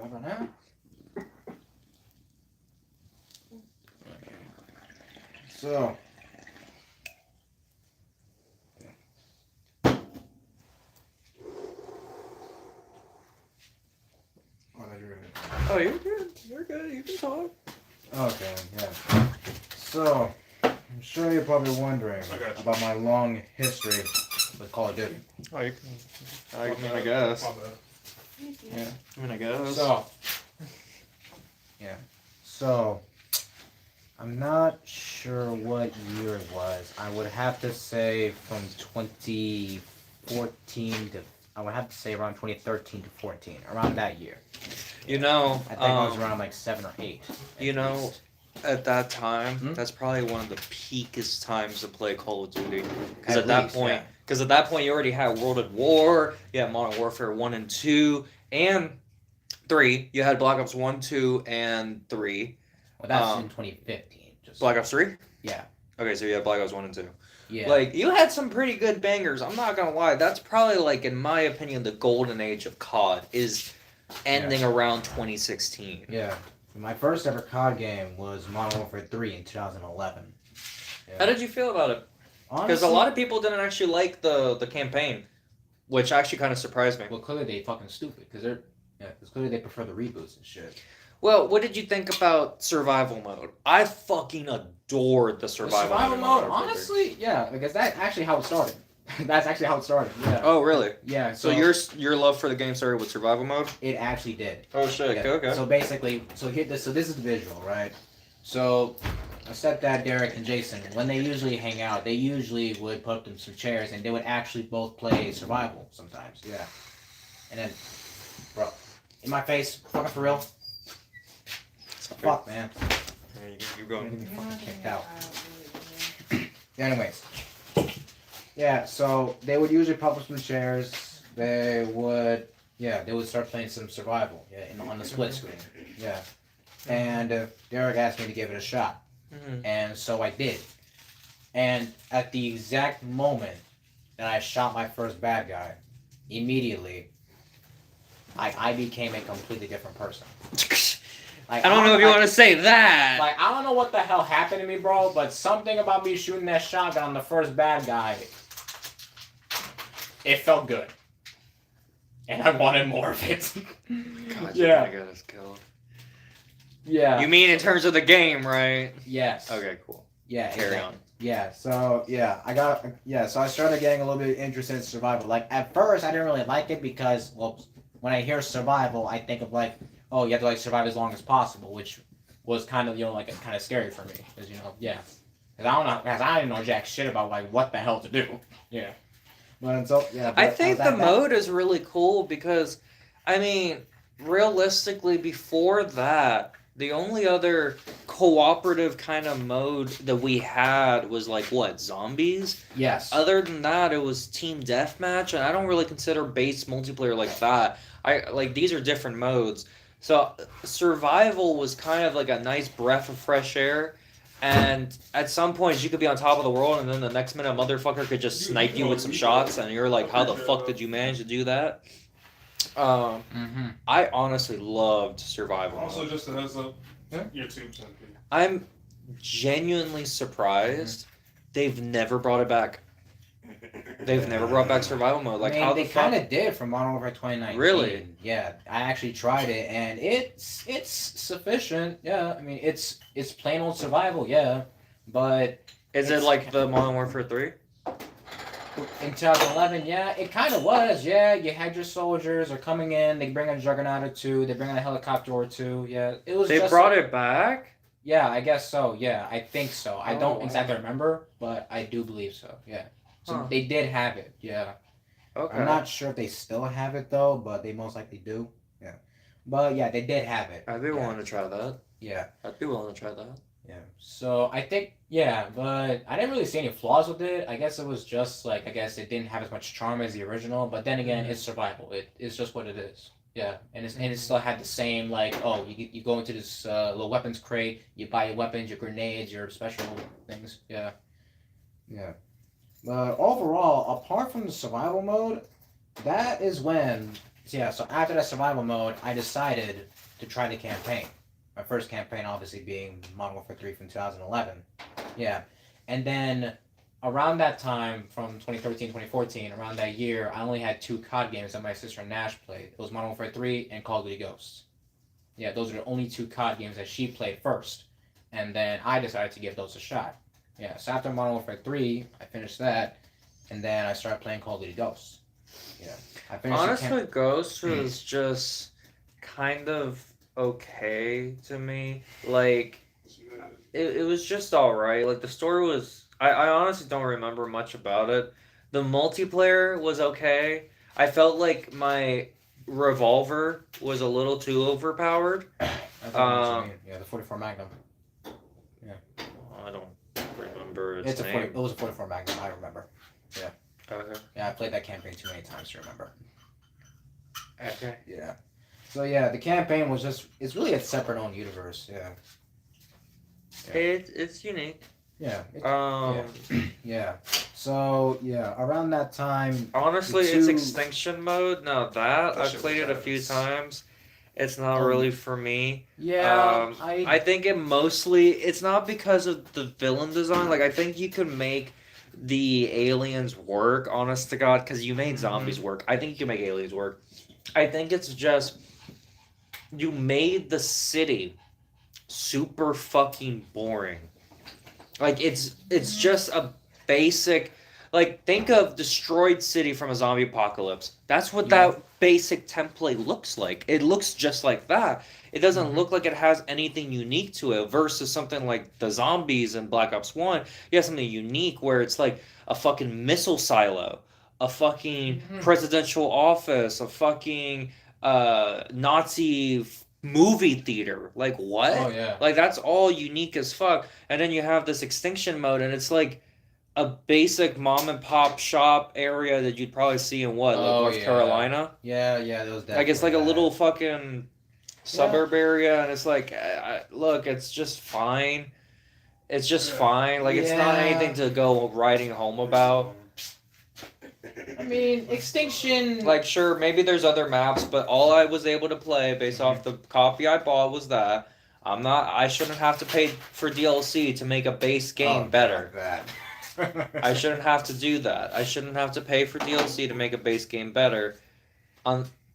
about now? So. Oh, you're good. You're good. You can talk. Okay, yeah. So, I'm sure you're probably wondering about my long history with Call of Duty. Oh, you can. I guess. Yeah. I guess. So, yeah. So, I'm not sure what year it was. I would have to say from 2014 to, I would have to say around 2013 to 14, around that year. You know, I think I was around like 7 or 8. You know, least. at that time, that's probably one of the peakest times to play Call of Duty. Because at that point, you already had World at War, you had Modern Warfare 1 and 2, and 3. You had Black Ops 1, 2, and 3. Well, that's in 2015. Black Ops 3? Yeah. Okay, so you had Black Ops 1 and 2. Yeah. Like, you had some pretty good bangers. I'm not gonna lie. That's probably, like, in my opinion, the golden age of COD is ending around 2016. Yeah. My first ever COD game was Modern Warfare 3 in 2011. Yeah. How did you feel about it? Because a lot of people didn't actually like the campaign, which actually kind of surprised me. Well, clearly they fucking stupid, because clearly they prefer the reboots and shit. Well, what did you think about survival mode? I fucking adored the survival mode. Honestly, yeah, because that's actually how it started. That's actually how it started. Yeah. Oh, really? Yeah. So your love for the game started with survival mode? It actually did. Oh shit. Yeah. Okay. So basically, this is the visual, right? So my stepdad Derek and Jason, when they usually hang out, they usually would put up some chairs and they would actually both play survival sometimes. Yeah. And then, bro, in my face, fucking for real. Fuck, man. You're going. You're gonna get me fucking kicked out. Anyways. Yeah, so they would usually pop up some chairs. They would start playing some survival. Yeah, on the split screen. Yeah. And Derek asked me to give it a shot. Mm-hmm. And so I did. And at the exact moment that I shot my first bad guy, immediately, I became a completely different person. Like, I don't know if you want to say that. Like, I don't know what the hell happened to me, bro, but something about me shooting that shotgun on the first bad guy, it felt good. And I wanted more of it. God, yeah. You're gonna get us killed. Yeah. You mean in terms of the game, right? Yes. Okay, cool. Yeah. Carry on. Yeah, so, so I started getting a little bit interested in survival. Like, at first, I didn't really like it because, well, when I hear survival, I think of, like, oh, you have to, like, survive as long as possible, which was kind of, like, kind of scary for me. Because, yeah. Because I didn't know jack shit about, like, what the hell to do. Yeah. But I think the mode is really cool because, I mean, realistically, before that, the only other cooperative kind of mode that we had was, like, what, zombies? Yes. Other than that, it was team deathmatch, and I don't really consider base multiplayer like that. These are different modes. So, survival was kind of like a nice breath of fresh air, and at some points you could be on top of the world, and then the next minute a motherfucker could just snipe you with some shots, and you're like, how the fuck did you manage to do that? I honestly loved survival mode. Also, just a heads up, YouTube's empty. I'm genuinely surprised they've never brought it back. They've never brought back survival mode. Like, how they kind of did from Modern Warfare 2019. Really? Yeah, I actually tried it, and it's sufficient. Yeah, I mean it's plain old survival. Yeah, but is it like the Modern Warfare 3? In 2011, yeah, it kind of was. Yeah, you had your soldiers are coming in. They bring a juggernaut or two. They bring in a helicopter or two. Yeah, it was. They brought it back. Yeah, I guess so. Yeah, I think so. I don't exactly remember, but I do believe so. Yeah. So they did have it, yeah. Okay. I'm not sure if they still have it, though, but they most likely do. Yeah. But, yeah, they did have it. I'd be willing to try that. Yeah. I'd be willing to try that. Yeah. So, I think, yeah, but I didn't really see any flaws with it. I guess it was just, like, it didn't have as much charm as the original, but then again, it's survival. It's just what it is. Yeah. And it still had the same, like, oh, you go into this little weapons crate, you buy your weapons, your grenades, your special things. Yeah. Yeah. But overall, apart from the survival mode, that is when So after that survival mode, I decided to try the campaign. My first campaign, obviously, being Modern Warfare 3 from 2011. Yeah, and then around that time, from 2013, 2014, around that year, I only had 2 COD games that my sister Nash played. It was Modern Warfare 3 and Call of Duty Ghosts. Yeah, those are the only 2 COD games that she played first, and then I decided to give those a shot. Yeah, so after Modern Warfare 3, I finished that, and then I started playing Call of Duty Ghosts. Yeah, I finished. Honestly, Ghost was just kind of okay to me. Like, it was just alright. Like, the story was. I honestly don't remember much about it. The multiplayer was okay. I felt like my revolver was a little too overpowered. I think I know what you mean. Yeah, the 44 Magnum. I don't remember its It's name. it was a 44 Magnum. I remember. Okay. Yeah, I played that campaign too many times to remember. Okay. Yeah. So yeah, the campaign was it's really a separate own universe. Yeah. It's unique. Yeah. Um. Yeah. So yeah, around that time. Honestly, The it's two- extinction mode. Now that I've shit played it a was few badass. times, it's not Oh, really for me. Yeah. I think it's not because of the villain design. Like I think you could make the aliens work. Honest to God, because you made zombies work. I think you can make aliens work. I think it's just you made the city super fucking boring. Like it's just a basic like think of destroyed city from a zombie apocalypse. That's what that basic template looks like. It looks just like that. It doesn't look like it has anything unique to it versus something like the zombies in Black Ops 1. You have something unique where it's like a fucking missile silo, a fucking presidential office, a fucking Nazi movie theater. Like what? Oh yeah. Like that's all unique as fuck. And then you have this extinction mode, and it's like a basic mom and pop shop area that you'd probably see in what, like North Carolina. Yeah. That was Like it's like a definitely little that. fucking suburb area, and it's like, look, it's just fine. It's just fine. Like it's not Yeah. anything to go writing home about. I mean, Extinction. Like sure, maybe there's other maps, but all I was able to play based off the copy I bought was that. I shouldn't have to pay for DLC to make a base game better. That. I shouldn't have to do that. I shouldn't have to pay for DLC to make a base game better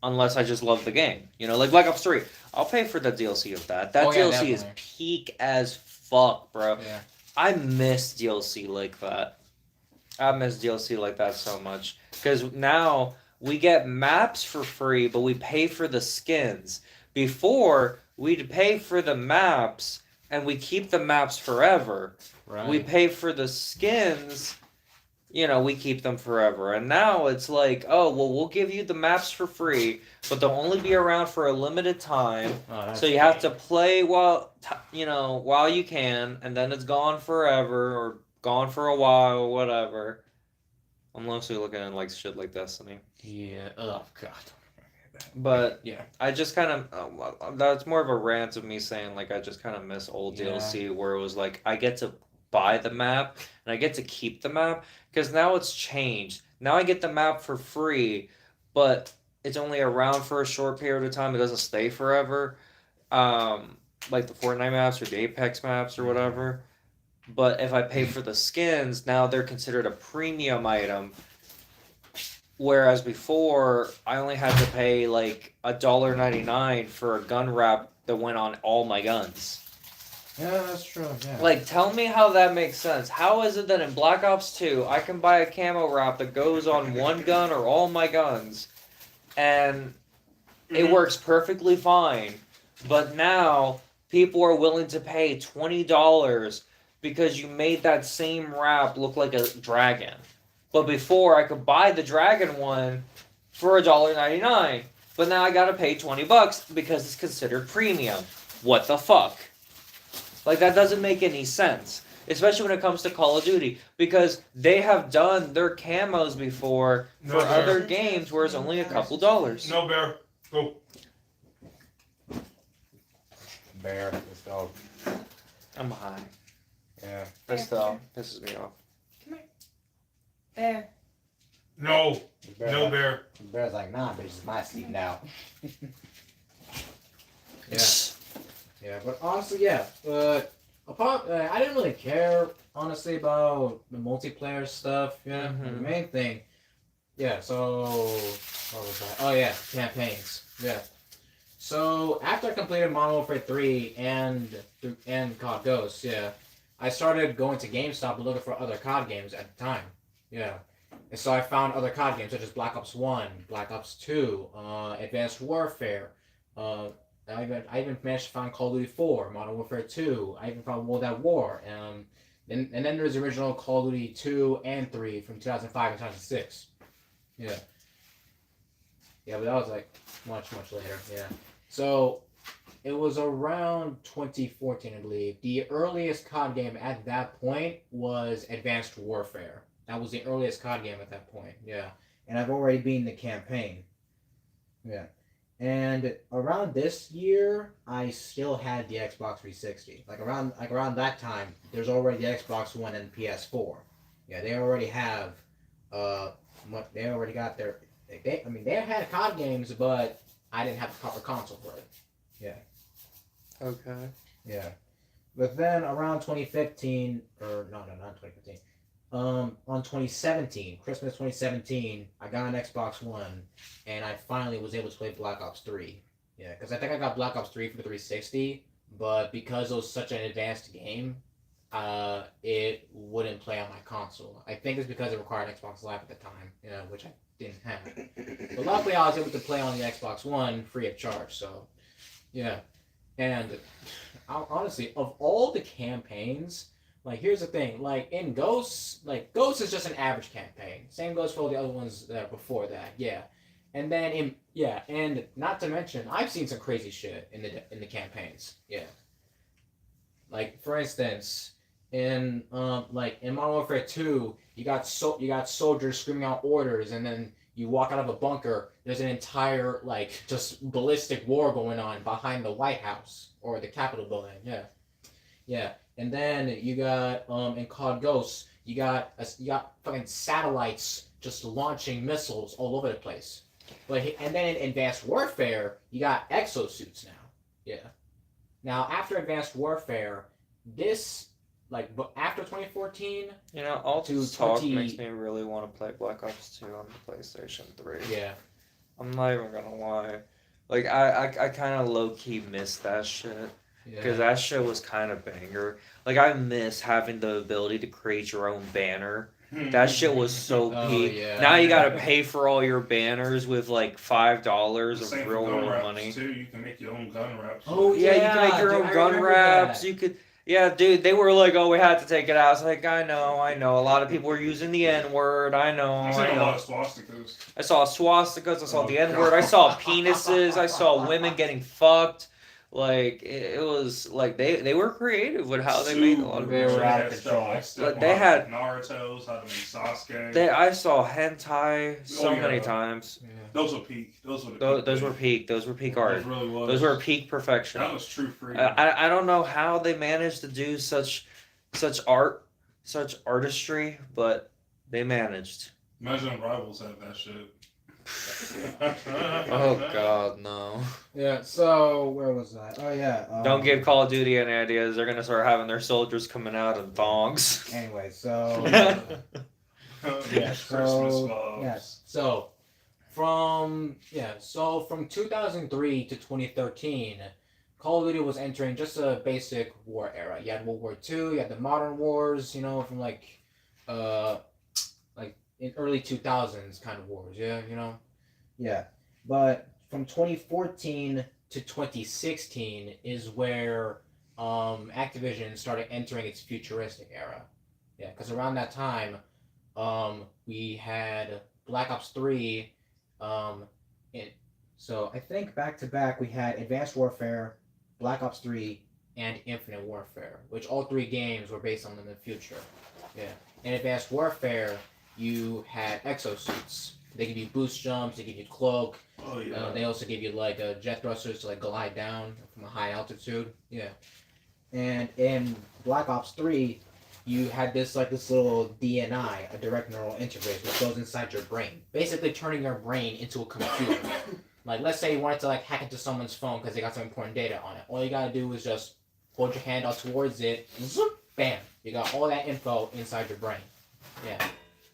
unless I just love the game. You know, like Black Ops 3. I'll pay for the DLC of that. That Oh, yeah, DLC is definitely. peak as fuck, bro. Yeah. I miss DLC like that. I miss DLC like that so much. Because now we get maps for free, but we pay for the skins. Before, we'd pay for the maps and we keep the maps forever. Right. We pay for the skins, we keep them forever. And now it's like, oh, well, we'll give you the maps for free, but they'll only be around for a limited time. So you have to play while you can, and then it's gone forever or gone for a while or whatever. I'm mostly looking at like shit like Destiny. Yeah. Oh God. But Yeah. I just kind of that's more of a rant of me saying like I just kind of miss old DLC where it was like I get to buy the map and I get to keep the map because now it's changed. Now I get the map for free, but it's only around for a short period of time. It doesn't stay forever, like the Fortnite maps or the Apex maps or whatever. But if I pay for the skins, now they're considered a premium item. Whereas before, I only had to pay like $1.99 for a gun wrap that went on all my guns. Yeah, that's true. Yeah. Like, tell me how that makes sense. How is it that in Black Ops 2, I can buy a camo wrap that goes on one gun or all my guns, and it works perfectly fine, but now people are willing to pay $20 because you made that same wrap look like a dragon. But before, I could buy the dragon one for $1.99, but now I gotta pay $20 because it's considered premium. What the fuck? Like, that doesn't make any sense. Especially when it comes to Call of Duty. Because they have done their camos before for other games where it's only a couple dollars. No, Bear. Go. Bear. Let's go. I'm high. Yeah. That still pisses me off. Come here. Bear. No, The bear's no like, bear. the bear's like, nah, bitch, it's my seat now. Yeah. Yeah, but honestly, yeah. I didn't really care, honestly, about the multiplayer stuff. Yeah, the Mhm. main thing. Yeah, so what was that? Oh yeah, campaigns. Yeah. So after I completed Modern Warfare 3 and COD Ghosts, yeah, I started going to GameStop and looking for other COD games at the time. Yeah. And so I found other COD games such as Black Ops 1, Black Ops 2, Advanced Warfare. Uh, I even managed to find Call of Duty 4, Modern Warfare 2. I even found World at War. And then there's the original Call of Duty 2 and 3 from 2005 and 2006. Yeah. Yeah, but that was like much, much later. Yeah. So it was around 2014, I believe. The earliest COD game at that point was Advanced Warfare. That was the earliest COD game at that point. Yeah. And I've already beaten the campaign. Yeah. And around this year, I still had the Xbox 360. Like around that time, there's already the Xbox One and PS4. Yeah, they already have they already got their they had COD games, but I didn't have the proper console for it. Yeah. Okay. Yeah. But then around 2015, or no, not 2015. On 2017, Christmas 2017, I got an Xbox One, and I finally was able to play Black Ops 3. Yeah, because I think I got Black Ops 3 for the 360, but because it was such an advanced game, it wouldn't play on my console. I think it's because it required Xbox Live at the time, which I didn't have. But luckily, I was able to play on the Xbox One free of charge. So, yeah, and honestly, of all the campaigns, like here's the thing, like in Ghosts, like Ghosts is just an average campaign. Same goes for all the other ones that are before that, yeah. And then and not to mention, I've seen some crazy shit in the campaigns, yeah. Like for instance, in in Modern Warfare 2, you got soldiers screaming out orders, and then you walk out of a bunker. There's an entire just ballistic war going on behind the White House or the Capitol building. Yeah, yeah. And then you got in COD Ghosts, you got fucking satellites just launching missiles all over the place. And then in Advanced Warfare, you got exosuits now. Yeah. Now, after Advanced Warfare, after 2014, All to this talk 20 makes me really want to play Black Ops 2 on the PlayStation 3. yeah, I'm not even gonna lie. Like, I kind of low-key miss that shit. Because yeah, that shit was kind of banger. Like, I miss having the ability to create your own banner. That shit was so Oh, peak. yeah. Now you gotta pay for all your banners with like $5 The of same for real gun world wraps money. too. You can make your own gun wraps. Oh, Yeah, you yeah, can make your dude, own I gun remember wraps. that. You could. Yeah, dude, they were like, "Oh, we had to take it out." I was like, "I know. A lot of people were using the N word. I know. I seen a lot of swastikas. I saw swastikas. I saw Oh, the N word. I God. saw penises. I saw women getting fucked. Like it was like they were creative with how they made a lot of They were shit. out of control. Stuff They had- Naruto's, how to make Sasuke. I saw hentai so many yeah. times. Yeah. Those were peak. Those were the Those peak were days. peak. Those were peak Those art. really was. Those were peak perfection. That was true freedom. I don't know how they managed to do such art, such artistry, but they managed. Imagine Rivals had that shit. Oh God, no! Yeah. So where was I? Oh yeah. Don't give Call of Duty any ideas. They're gonna start having their soldiers coming out in thongs. Anyway, so Yeah, Christmas so vibes. yes. So from 2003 to 2013, Call of Duty was entering just a basic war era. You had World War II, you had the modern wars, from in early 2000s kind of wars, yeah. Yeah. But from 2014 to 2016 is where Activision started entering its futuristic era. Yeah, because around that time, we had Black Ops 3. So I think back to back we had Advanced Warfare, Black Ops 3, and Infinite Warfare, which all three games were based on in the future. Yeah. In Advanced Warfare, you had exosuits. They give you boost jumps, they give you cloak. Oh yeah. They also give you jet thrusters to glide down from a high altitude. Yeah. And in Black Ops 3, you had this little DNI, a direct neural interface, which goes inside your brain, basically turning your brain into a computer. Like, let's say you wanted to hack into someone's phone because they got some important data on it. All you gotta do is just hold your hand out towards it, zoop, bam, you got all that info inside your brain. Yeah.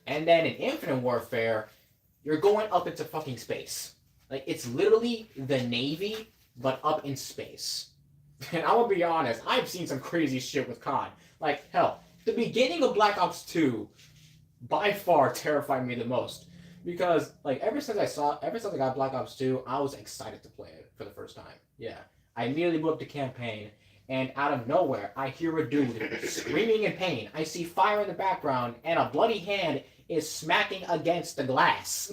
And then in Infinite Warfare, you're going up into fucking space. Like, it's literally the Navy, but up in space. And I will be honest, I've seen some crazy shit with COD. Like, hell, the beginning of Black Ops 2 by far terrified me the most. Because, ever since I got Black Ops 2, I was excited to play it for the first time. Yeah. I immediately moved up to campaign, and out of nowhere, I hear a dude screaming in pain. I see fire in the background, and a bloody hand is smacking against the glass.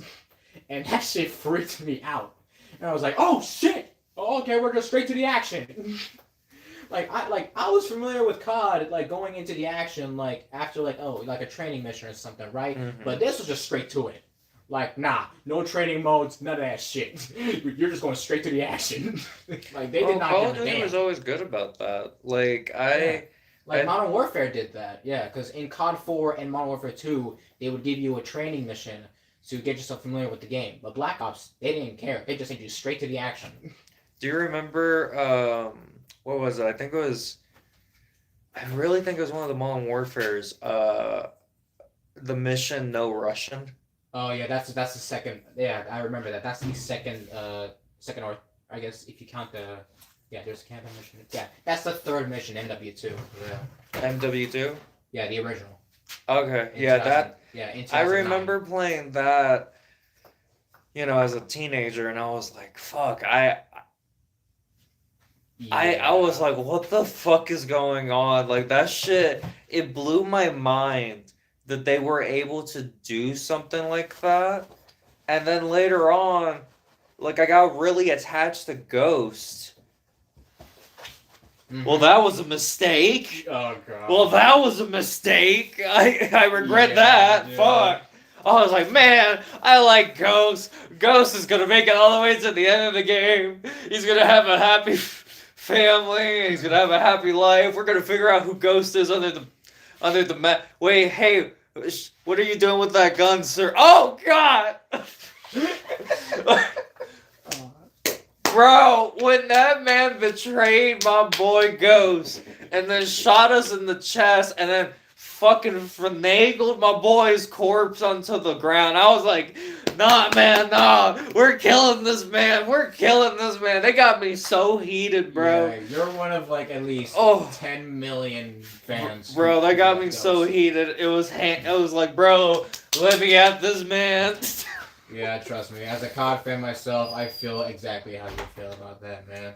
And that shit freaked me out. And I was like, oh shit! Oh, okay, we're going straight to the action. I was familiar with COD, going into the action, after, a training mission or something, right? Mm-hmm. But this was just straight to it. Nah, no training modes, none of that shit. You're just going straight to the action. They did not Call give of a Duty damn. was always good about that. Modern Warfare did that, yeah, because in COD 4 and Modern Warfare 2, they would give you a training mission to get yourself familiar with the game. But Black Ops, they didn't care. They just sent you straight to the action. Do you remember, what was it? I really think it was one of the Modern Warfares, the mission No Russian. Oh yeah, that's the second. Yeah, I remember that. That's the second, or I guess if you count the, there's a campaign mission. Yeah, that's the third mission, MW2. Yeah. MW2? Yeah, the original. Okay, In yeah, 2000 that. Yeah, in I 2009. remember playing that, as a teenager, and I was like, fuck, I was like, what the fuck is going on? That shit, it blew my mind that they were able to do something like that. And then later on, I got really attached to Ghost. Mhm. Well, that was a mistake. Oh god. Well, that was a mistake. I regret Yeah, that. yeah. Fuck. I was like, man, I like Ghost. Ghost is gonna make it all the way to the end of the game. He's gonna have a happy family. He's gonna have a happy life. We're gonna figure out who Ghost is under the map. Wait, hey, what are you doing with that gun, sir? Oh God. Bro, when that man betrayed my boy Ghost and then shot us in the chest and then fucking finagled my boy's corpse onto the ground, I was like, nah, man, nah. We're killing this man. We're killing this man. They got me so heated, bro. Yeah, you're one of at least 10 million fans. Bro, they got me Ghost. so heated. It was like, bro, let me at this man. Yeah, trust me. As a COD fan myself, I feel exactly how you feel about that, man.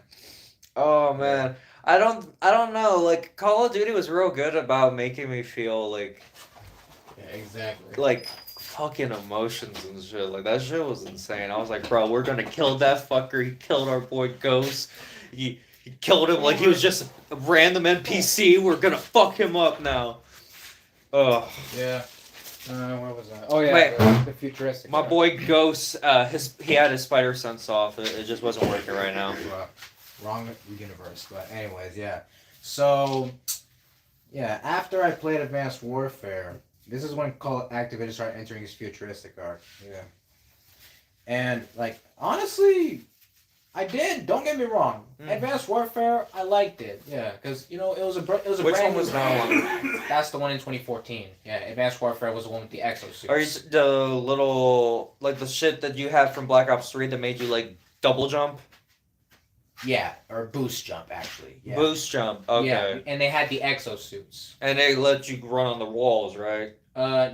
Oh man, I don't know. Call of Duty was real good about making me feel Yeah, exactly. fucking emotions and shit. That shit was insane. I was like, bro, we're gonna kill that fucker. He killed our boy Ghost. He killed him like he was just a random NPC. We're gonna fuck him up now. Oh. Yeah. Where was I? Oh yeah, Wait. the futuristic. My boy Ghost, he had his spider sense off. It just wasn't working right now. Wrong universe, but anyways, yeah. So, yeah, after I played Advanced Warfare, this is when Activision started entering his futuristic arc. Yeah. And honestly, I did. Don't get me wrong. Advanced Warfare, I liked it. Yeah, because it was a Which brand one was that one? That's the one in 2014. Yeah, Advanced Warfare was the one with the exosuits. Are you the little the shit that you had from Black Ops 3 that made you double jump? Yeah, or boost jump actually. Yeah. Boost jump. Okay. Yeah, and they had the exosuits. And they let you run on the walls, right?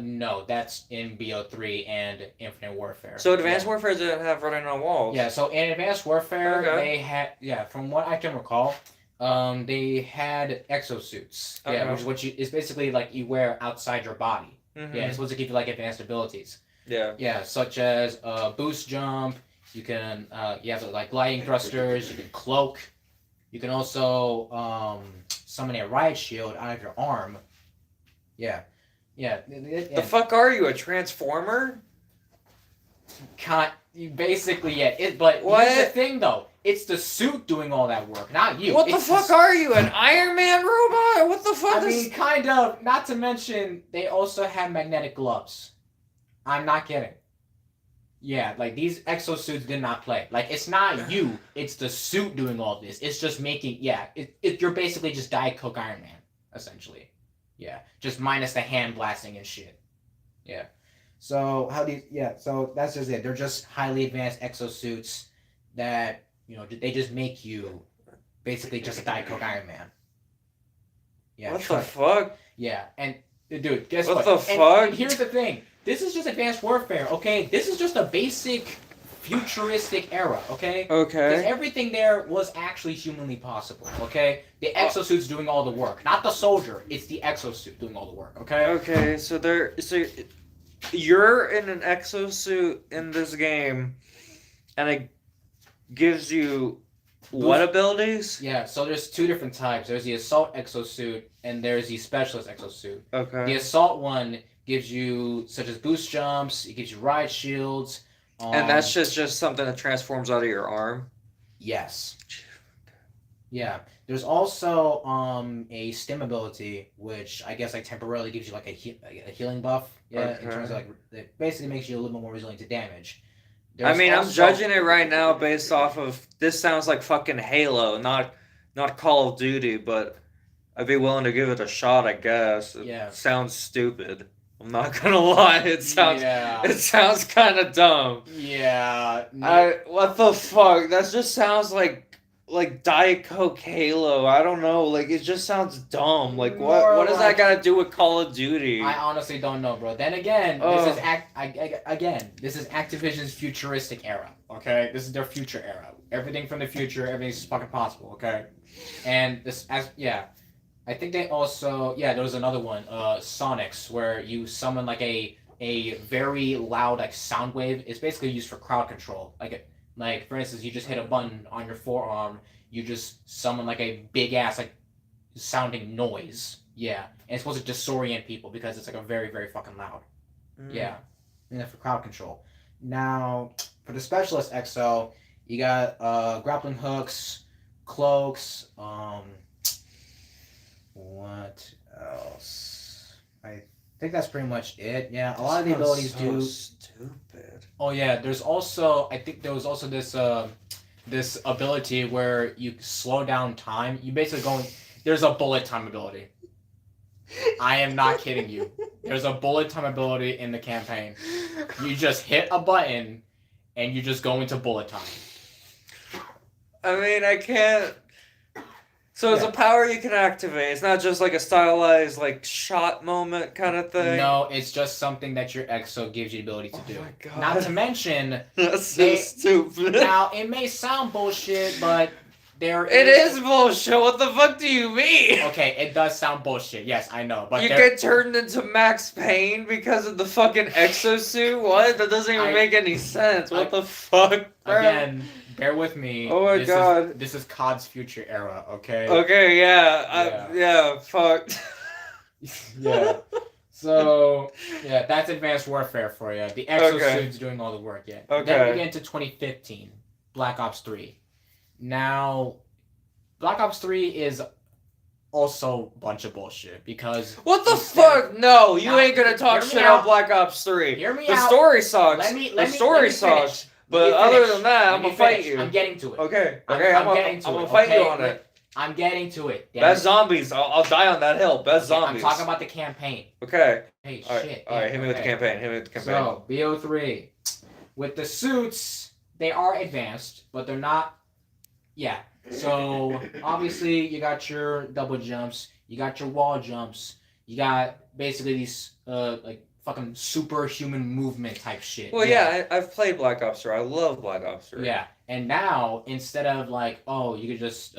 No, that's in BO3 and Infinite Warfare. So Advanced Warfare didn't have running on walls. Yeah, so in Advanced Warfare, Okay. they had, from what I can recall, they had exosuits. Yeah, Okay. which is basically you wear outside your body. Mm-hmm. Yeah, it's supposed to give you advanced abilities. Yeah. Yeah, such as boost jump. You can you have gliding thrusters. You can cloak. You can also summon a riot shield out of your arm. Yeah. Yeah. The fuck are you, a transformer? Basically, yeah. But What? here's the thing, though. it's the suit doing all that work, not you. What the It's fuck are you, an Iron Man robot? What the fuck I is... mean, kind of. Not to mention, they also have magnetic gloves. I'm not kidding. Yeah, like these exosuits did not play. Like it's not you, it's the suit doing all this. It's just making you're basically just Diet Coke Iron Man, essentially. Yeah, just minus the hand blasting and shit. Yeah. So so that's just it. They're just highly advanced exosuits that they just make you basically just a Diet Coke Iron Man. Yeah. What the fuck? Yeah, and dude, guess What what? the fuck? And here's the thing. This is just advanced warfare, okay? This is just a basic futuristic era, okay? Because Okay. everything there was actually humanly possible, okay? The exosuit's doing all the work, not the soldier. It's the exosuit doing all the work, okay? Okay, so you're in an exosuit in this game, and it gives you what abilities? Yeah, so there's two different types. There's the assault exosuit and there's the specialist exosuit. Okay. The assault one gives you such as boost jumps, it gives you riot shields. And that's just something that transforms out of your arm? Yes. Yeah. There's also a stim ability, which I guess like temporarily gives you like a healing buff. Yeah, in terms of like it basically makes you a little bit more resilient to damage. I mean, I'm judging it right now based off of this sounds like fucking Halo, not Call of Duty, but I'd be willing to give it a shot, I guess. It sounds stupid. I'm not gonna lie. It sounds kind of dumb. Yeah. What the fuck? That just sounds like Diet Coke Halo. I don't know. Like it just sounds dumb. Like what does that got to do with Call of Duty? I honestly don't know, bro. Then again, this is Activision's futuristic era. Okay, this is their future era. Everything from the future, everything's fucking possible. Okay, and I think they also there was another one, Sonics, where you summon like a very loud like sound wave. It's basically used for crowd control. Like for instance, you just hit a button on your forearm, you just summon like a big ass like sounding noise. Yeah, and it's supposed to disorient people because it's like a very very fucking loud. Yeah, and for crowd control. Now for the specialist exo, you got grappling hooks, cloaks. What else? I think that's pretty much it. Yeah, a lot of the abilities do. Stupid. Oh yeah, there's also this ability where you slow down time. You basically there's a bullet time ability. I am not kidding you. There's a bullet time ability in the campaign. You just hit a button, and you just go into bullet time. I mean, I can't. So it's a power you can activate. It's not just like a stylized like shot moment kind of thing. No, it's just something that your exo gives you the ability to do. Oh my God. Not to mention, that's so stupid. Now it may sound bullshit, but it is bullshit. What the fuck do you mean? Okay, it does sound bullshit. Yes, I know, but you get turned into Max Payne because of the fucking exosuit. What? That doesn't even make any sense. What the fuck? Bro? Again. Bear with me. Oh my God. This is COD's future era, okay? Okay, yeah. Fuck. Yeah. So, that's Advanced Warfare for you. The exosuit's doing all the work, yeah. Okay. Then we get into 2015, Black Ops 3. Now, Black Ops 3 is also a bunch of bullshit because... What the fuck? No, you ain't gonna talk shit on Black Ops 3. Hear me out. The story sucks. The story sucks. But other than that, I'm gonna fight you. I'm getting to it. Okay. I'm gonna fight you on it. I'm getting to it. Best zombies. I'll die on that hill. Best zombies. I'm talking about the campaign. Okay. Hey, all right. shit. All right, hit me with the campaign. So, BO3. With the suits, they are advanced, but they're not... Yeah. So, obviously, you got your double jumps, you got your wall jumps, you got basically these, fucking superhuman movement type shit. Well, I've played Black Ops 3. I love Black Ops 3. Yeah, and now instead of you could just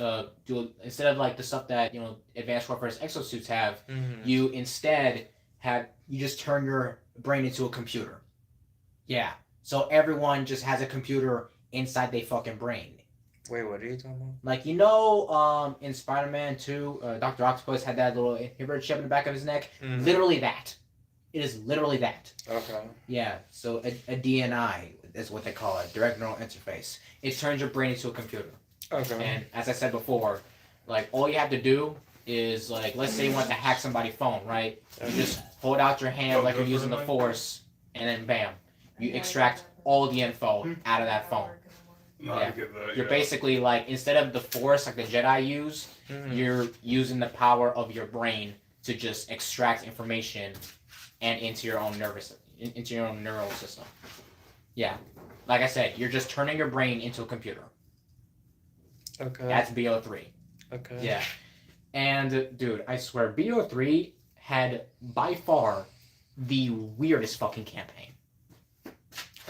instead of the stuff that Advanced Warfare's exosuits have, you instead you just turn your brain into a computer. Yeah, so everyone just has a computer inside their fucking brain. Wait, what are you talking about? In Spider-Man 2, Dr. Octopus had that little inhibitor chip in the back of his neck. Literally that. It is literally that. Okay. Yeah, so a DNI. is what they call it, direct neural interface. It turns your brain into a computer. Okay. And as I said before, like all you have to do is like, let's say you want to hack somebody's phone, right? You just hold out your hand like you're using the force, and then bam, you extract all the info out of that phone. No, I get that, You're yeah. basically like, instead of the force like the Jedi use, you're using the power of your brain to just extract information and into your own into your own neural system. Yeah. Like I said, you're just turning your brain into a computer. Okay. That's BO3. Okay. Yeah. And dude, I swear, BO3 had by far the weirdest fucking campaign.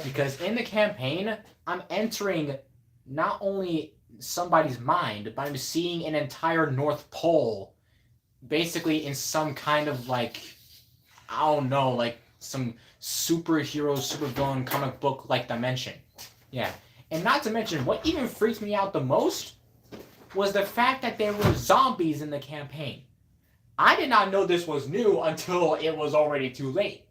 Because in the campaign, I'm entering not only somebody's mind, but I'm seeing an entire North Pole basically in some kind of like, I don't know, like some superhero, supervillain comic book like dimension. Yeah. And not to mention, what even freaked me out the most was the fact that there were zombies in the campaign. I did not know this was new until it was already too late.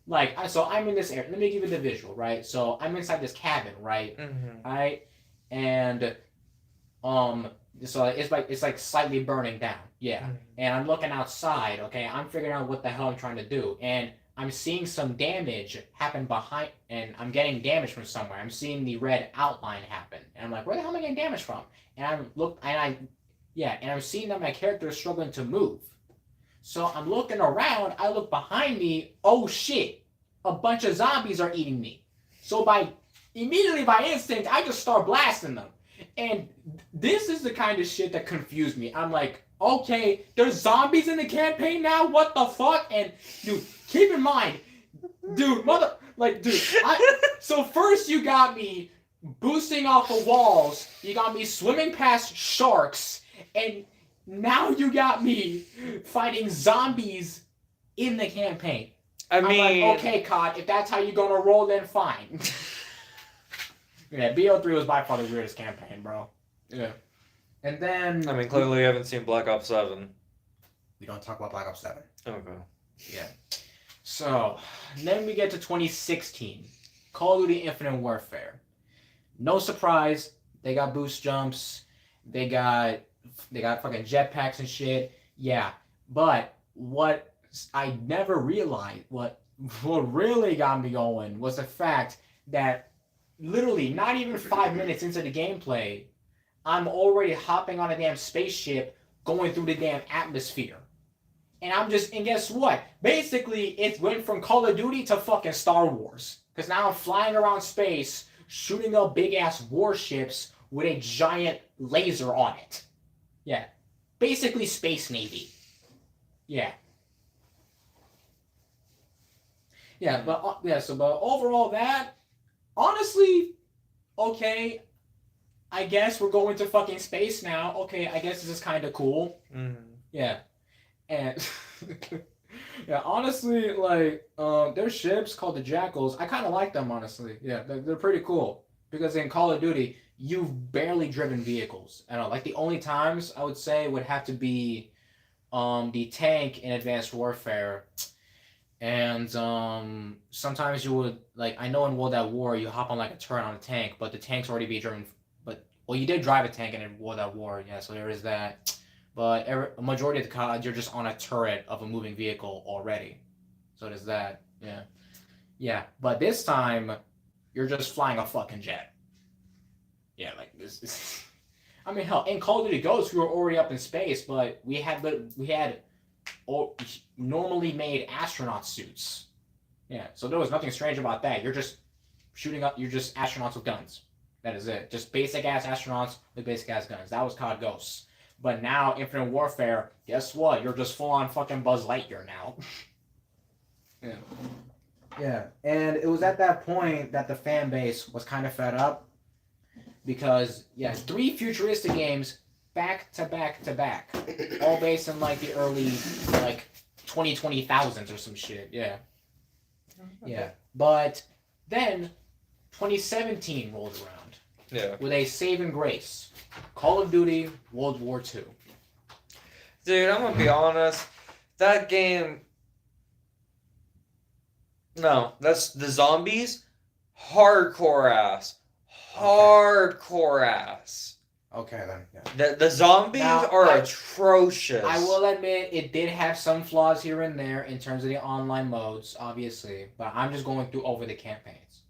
Like, so I'm in this area. Let me give you the visual, right? So I'm inside this cabin, right? Mm-hmm. Right? And so it's like slightly burning down. Yeah. Mm-hmm. And I'm looking outside, okay? I'm figuring out what the hell I'm trying to do. And I'm seeing some damage happen behind, and I'm getting damage from somewhere. I'm seeing the red outline happen. And I'm like, where the hell am I getting damage from? And I'm seeing that my character is struggling to move. So I'm looking around, I look behind me, oh shit, a bunch of zombies are eating me. So immediately by instinct, I just start blasting them. And this is the kind of shit that confused me. I'm like, okay, there's zombies in the campaign now? What the fuck? And dude, keep in mind, dude, so first you got me boosting off the walls, you got me swimming past sharks, and now you got me fighting zombies in the campaign. I'm like, okay, COD, if that's how you're gonna roll, then fine. Yeah, BO3 was by far the weirdest campaign, bro. Yeah. And then... I mean, clearly you haven't seen Black Ops 7. We don't talk about Black Ops 7. Okay. Yeah. So, then we get to 2016. Call of Duty Infinite Warfare. No surprise, they got boost jumps, they got fucking jetpacks and shit. Yeah. But what I never realized, what really got me going was the fact that literally not even 5 minutes into the gameplay, I'm already hopping on a damn spaceship going through the damn atmosphere. And guess what? Basically, it went from Call of Duty to fucking Star Wars. Because now I'm flying around space, shooting up big-ass warships with a giant laser on it. Yeah. Basically Space Navy. Yeah. Yeah, but overall that, honestly, okay, I guess we're going to fucking space now. Okay, I guess this is kind of cool. Mm-hmm. Yeah. And yeah, honestly, like, there's ships called the Jackals. I kind of like them, honestly. Yeah, they're pretty cool. Because in Call of Duty, you've barely driven vehicles. I don't know, like the only times I would say would have to be the tank in Advanced Warfare. And sometimes you would, like, I know in World at War you hop on like a turret on a tank, but the tank's already be driven. Well, you did drive a tank in World at War, yeah, so there is that. But a majority of the COD, you're just on a turret of a moving vehicle already. So there's that, yeah. Yeah, but this time, you're just flying a fucking jet. Yeah, like, this I mean, hell, in Call of Duty Ghosts, we were already up in space, but we had normally made astronaut suits. Yeah, so there was nothing strange about that. You're just shooting up, you're just astronauts with guns. That is it. Just basic-ass astronauts with basic-ass guns. That was COD Ghosts. But now, Infinite Warfare, guess what? You're just full-on fucking Buzz Lightyear now. Yeah. Yeah, and it was at that point that the fan base was kind of fed up. Because, yeah, 3 futuristic games back to back to back. All based in, like, the early, like, 2020s or some shit. Yeah. Yeah. But then, 2017 rolled around. Yeah. With a saving grace. Call of Duty World War II. Dude, I'm gonna be honest. That game... No, that's the zombies. Hardcore ass. Hardcore ass. Okay then. Yeah. The zombies Now, are atrocious. I will admit it did have some flaws here and there in terms of the online modes, obviously, but I'm just going through over the campaigns.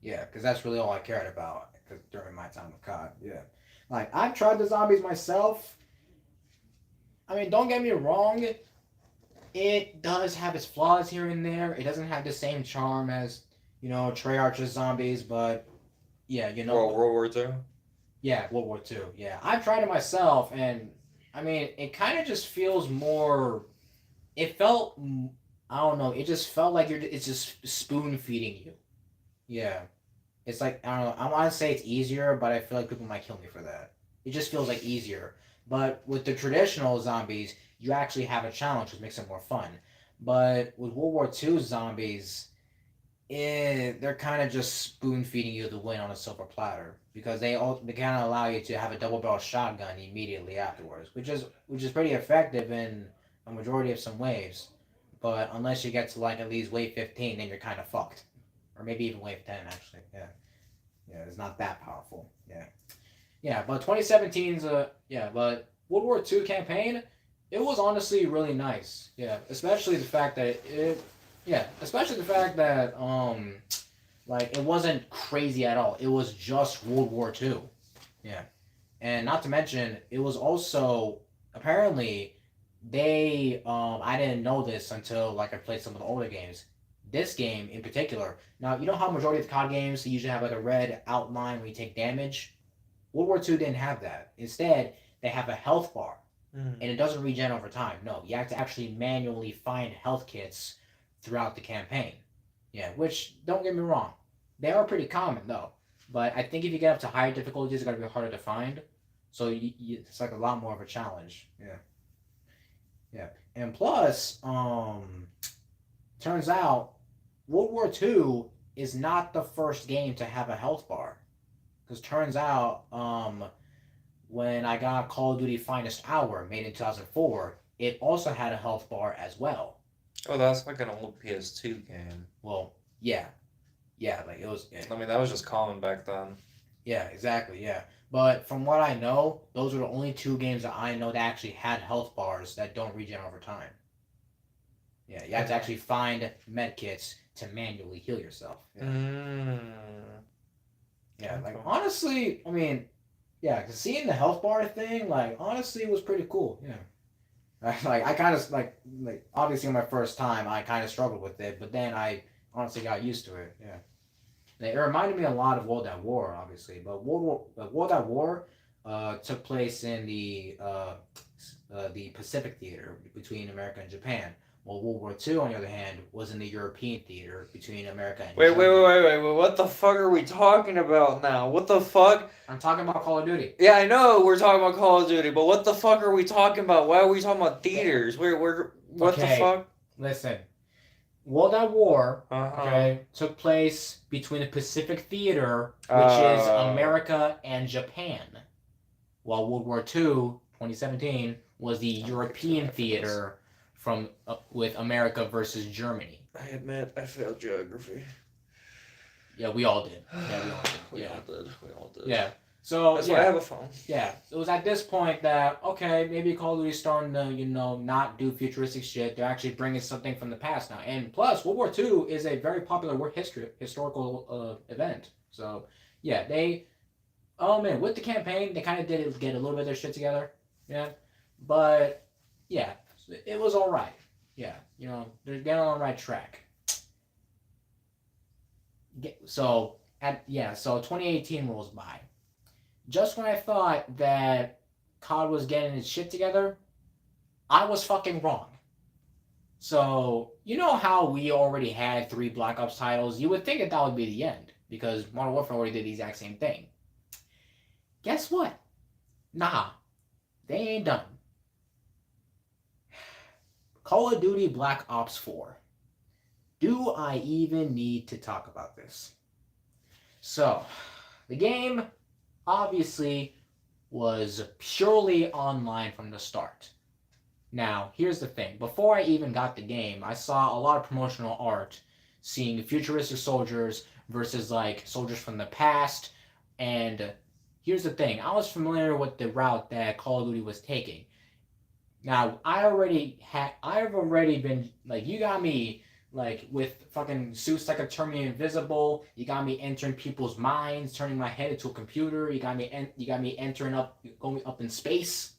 Yeah, because that's really all I cared about during my time with COD. Yeah, like I've tried the zombies myself. I mean, don't get me wrong. It does have its flaws here and there. It doesn't have the same charm as Treyarch's zombies, but yeah, World War II. Yeah, World War II. Yeah, I've tried it myself, and I mean, it kind of just feels more. It felt, I don't know. It just felt like it's just spoon feeding you. Yeah, it's like I don't know. I want to say it's easier, but I feel like people might kill me for that. It just feels like easier. But with the traditional zombies, you actually have a challenge, which makes it more fun. But with World War II zombies, they're kind of just spoon feeding you the win on a silver platter because they kind of allow you to have a double barrel shotgun immediately afterwards, which is pretty effective in a majority of some waves. But unless you get to like at least wave 15, then you're kind of fucked, or maybe even wave 10 actually. Yeah, yeah, it's not that powerful. Yeah, yeah. But 2017's but World War II campaign, it was honestly really nice. Yeah, especially the fact that especially the fact that like it wasn't crazy at all. It was just World War II. Yeah. And not to mention it was also apparently they I didn't know this until like I played some of the older games. This game in particular. Now, you know how majority of the COD games they usually have like a red outline when you take damage? World War II didn't have that. Instead, they have a health bar. And it doesn't regen over time. No, you have to actually manually find health kits throughout the campaign. Yeah, which don't get me wrong, they are pretty common though. But I think if you get up to higher difficulties, it's gonna be harder to find. So it's like a lot more of a challenge. Yeah, yeah. And plus, turns out World War II is not the first game to have a health bar. Because turns out, when I got Call of Duty Finest Hour made in 2004, it also had a health bar as well. Oh, that's like an old PS2 game. Well, yeah. Yeah, like it was. Yeah. I mean, that was just common back then. Yeah, exactly, yeah. But from what I know, those are the only two games that I know that actually had health bars that don't regen over time. Yeah, you have to actually find med kits to manually heal yourself. Yeah, yeah, like honestly, I mean, yeah, cause seeing the health bar thing, like honestly, it was pretty cool. Yeah. Like I kind of like obviously my first time I kind of struggled with it, but then I honestly got used to it. Yeah, it reminded me a lot of World at War, obviously, but World at War took place in the Pacific theater between America and Japan. Well, World War II, on the other hand, was in the European theater between America and Wait, Germany. wait. What the fuck are we talking about now? What the fuck? I'm talking about Call of Duty. Yeah, I know we're talking about Call of Duty, but what the fuck are we talking about? Why are we talking about theaters? What the fuck? Listen, World at War Uh-huh. took place between the Pacific Theater, which is America and Japan, while World War II, 2017, was the European theater from with America versus Germany. I admit I failed geography. Yeah, we all did. Yeah, we all did. We Yeah, all did. yeah. So That's yeah. why I have a phone. Yeah, it was at this point that okay, maybe Call of Duty's starting to not do futuristic shit. They're actually bringing something from the past now, and plus World War II is a very popular historical event. So yeah, with the campaign they kind of did get a little bit of their shit together. Yeah, but yeah, it was all right. Yeah, they're getting on the right track. So 2018 rolls by. Just when I thought that COD was getting its shit together, I was fucking wrong. So, you know how we already had 3 Black Ops titles? You would think that would be the end, because Modern Warfare already did the exact same thing. Guess what? Nah, they ain't done. Call of Duty Black Ops 4. Do I even need to talk about this? So, the game obviously was purely online from the start. Now, here's the thing. Before I even got the game, I saw a lot of promotional art seeing futuristic soldiers versus like soldiers from the past. And here's the thing: I was familiar with the route that Call of Duty was taking. Now I've already been like, you got me like with fucking suits that could turn me invisible. You got me entering people's minds, turning my head into a computer. You got me entering up, going up in space.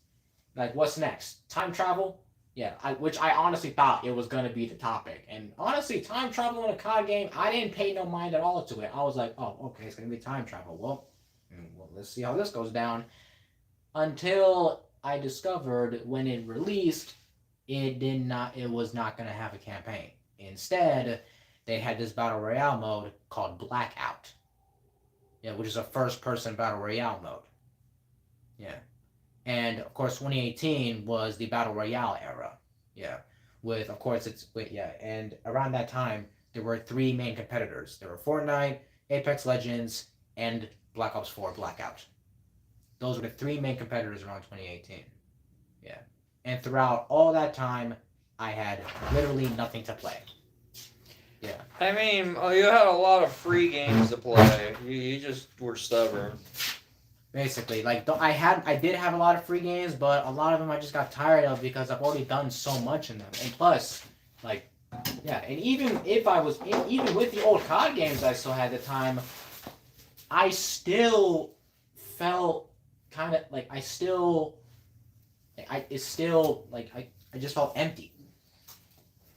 Like, what's next? Time travel? Yeah, which I honestly thought it was gonna be the topic. And honestly, time travel in a COD game, I didn't pay no mind at all to it. I was like, oh, okay, it's gonna be time travel. Well, let's see how this goes down. Until I discovered when it released, it was not gonna have a campaign. Instead, they had this battle royale mode called Blackout. Yeah, which is a first-person battle royale mode. Yeah. And of course, 2018 was the battle royale era. Yeah, with of course and around that time there were three main competitors. There were Fortnite, Apex Legends, and Black Ops 4 Blackout. Those were the three main competitors around 2018. Yeah, and throughout all that time, I had literally nothing to play. Yeah. I mean, you had a lot of free games to play. You just were stubborn. Basically, like I did have a lot of free games, but a lot of them I just got tired of because I've already done so much in them. And plus, like, yeah, and even even with the old COD games I still had at the time, I still felt kind of like I just felt empty.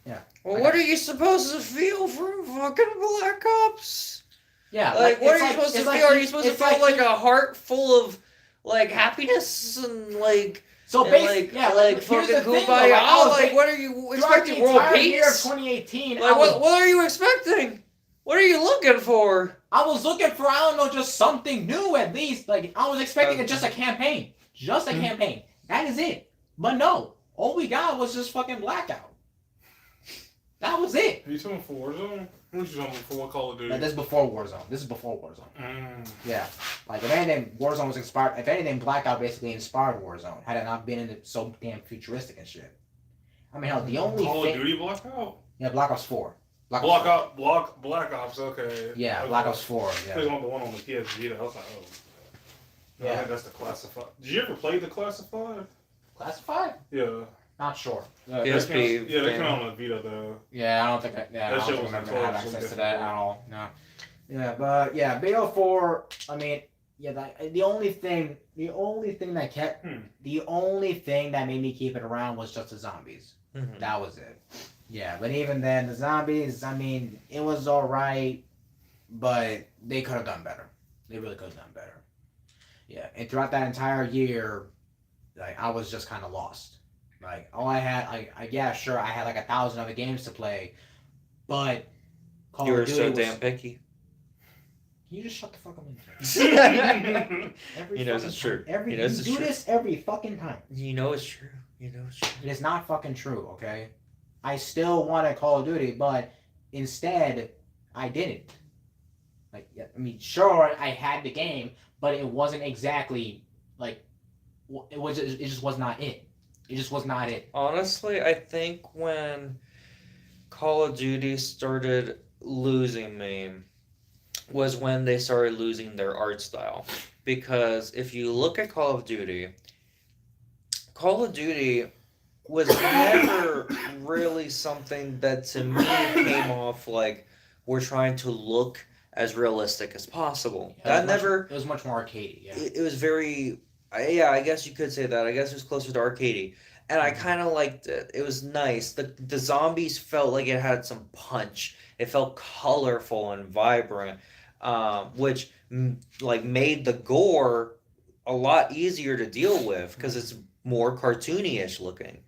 Yeah. Well, what are you supposed to feel from fucking Black Ops? Yeah, like what are you supposed to feel? Are you supposed to feel like a heart full of like happiness and like so basically like fucking kumbaya? Like what are you expecting? World peace? Year of 2018. Like what are you expecting? What are you looking for? I was looking for, I don't know, just something new at least. Like I was expecting just a campaign, campaign. That is it. But no, all we got was just fucking Blackout. That was it. Are you talking for Warzone? What you talking for Call of Duty? This is before Warzone. Yeah. Like, if anything, Warzone was inspired. If anything, Blackout basically inspired Warzone. Had it not been in so damn futuristic and shit. I mean, hell, the only Call of Duty Blackout? Yeah, Black Ops 4. Black Ops, okay. Yeah, okay. Black Ops 4. Yeah. I was the one on the PS Vita. I was like, oh. Yeah. I think that's the Classified. Did you ever play the Classified? Classified? Yeah. Not sure. PSP. Yeah, they came out on the Vita though. Yeah, I don't think I don't remember to have access to that at all. No. Yeah, but yeah, BO4. I mean, yeah, the only thing that made me keep it around was just the zombies. Mm-hmm. That was it. Yeah, but even then, the zombies. I mean, it was all right, but they could have done better. They really could have done better. Yeah, and throughout that entire year, like I was just kind of lost. Like, all I had, yeah, sure, I had like 1,000 other games to play, but you were so damn picky. Can you just shut the fuck up? You know it's true. You do this every fucking time. You know it's true. It is not fucking true, okay? I still wanted Call of Duty, but instead, I didn't. Like, yeah, I mean, sure, I had the game, but it wasn't exactly, like, it just was not it. It just was not it. Honestly, I think when Call of Duty started losing me was when they started losing their art style. Because if you look at Call of Duty was never really something that to me came off like we're trying to look as realistic as possible. Yeah, it was much more arcadey. Yeah. It was very... Yeah, I guess you could say that. I guess it was closer to arcadey. And I kind of liked it. It was nice. The zombies felt like it had some punch. It felt colorful and vibrant, which like made the gore a lot easier to deal with because it's more cartoony-ish looking.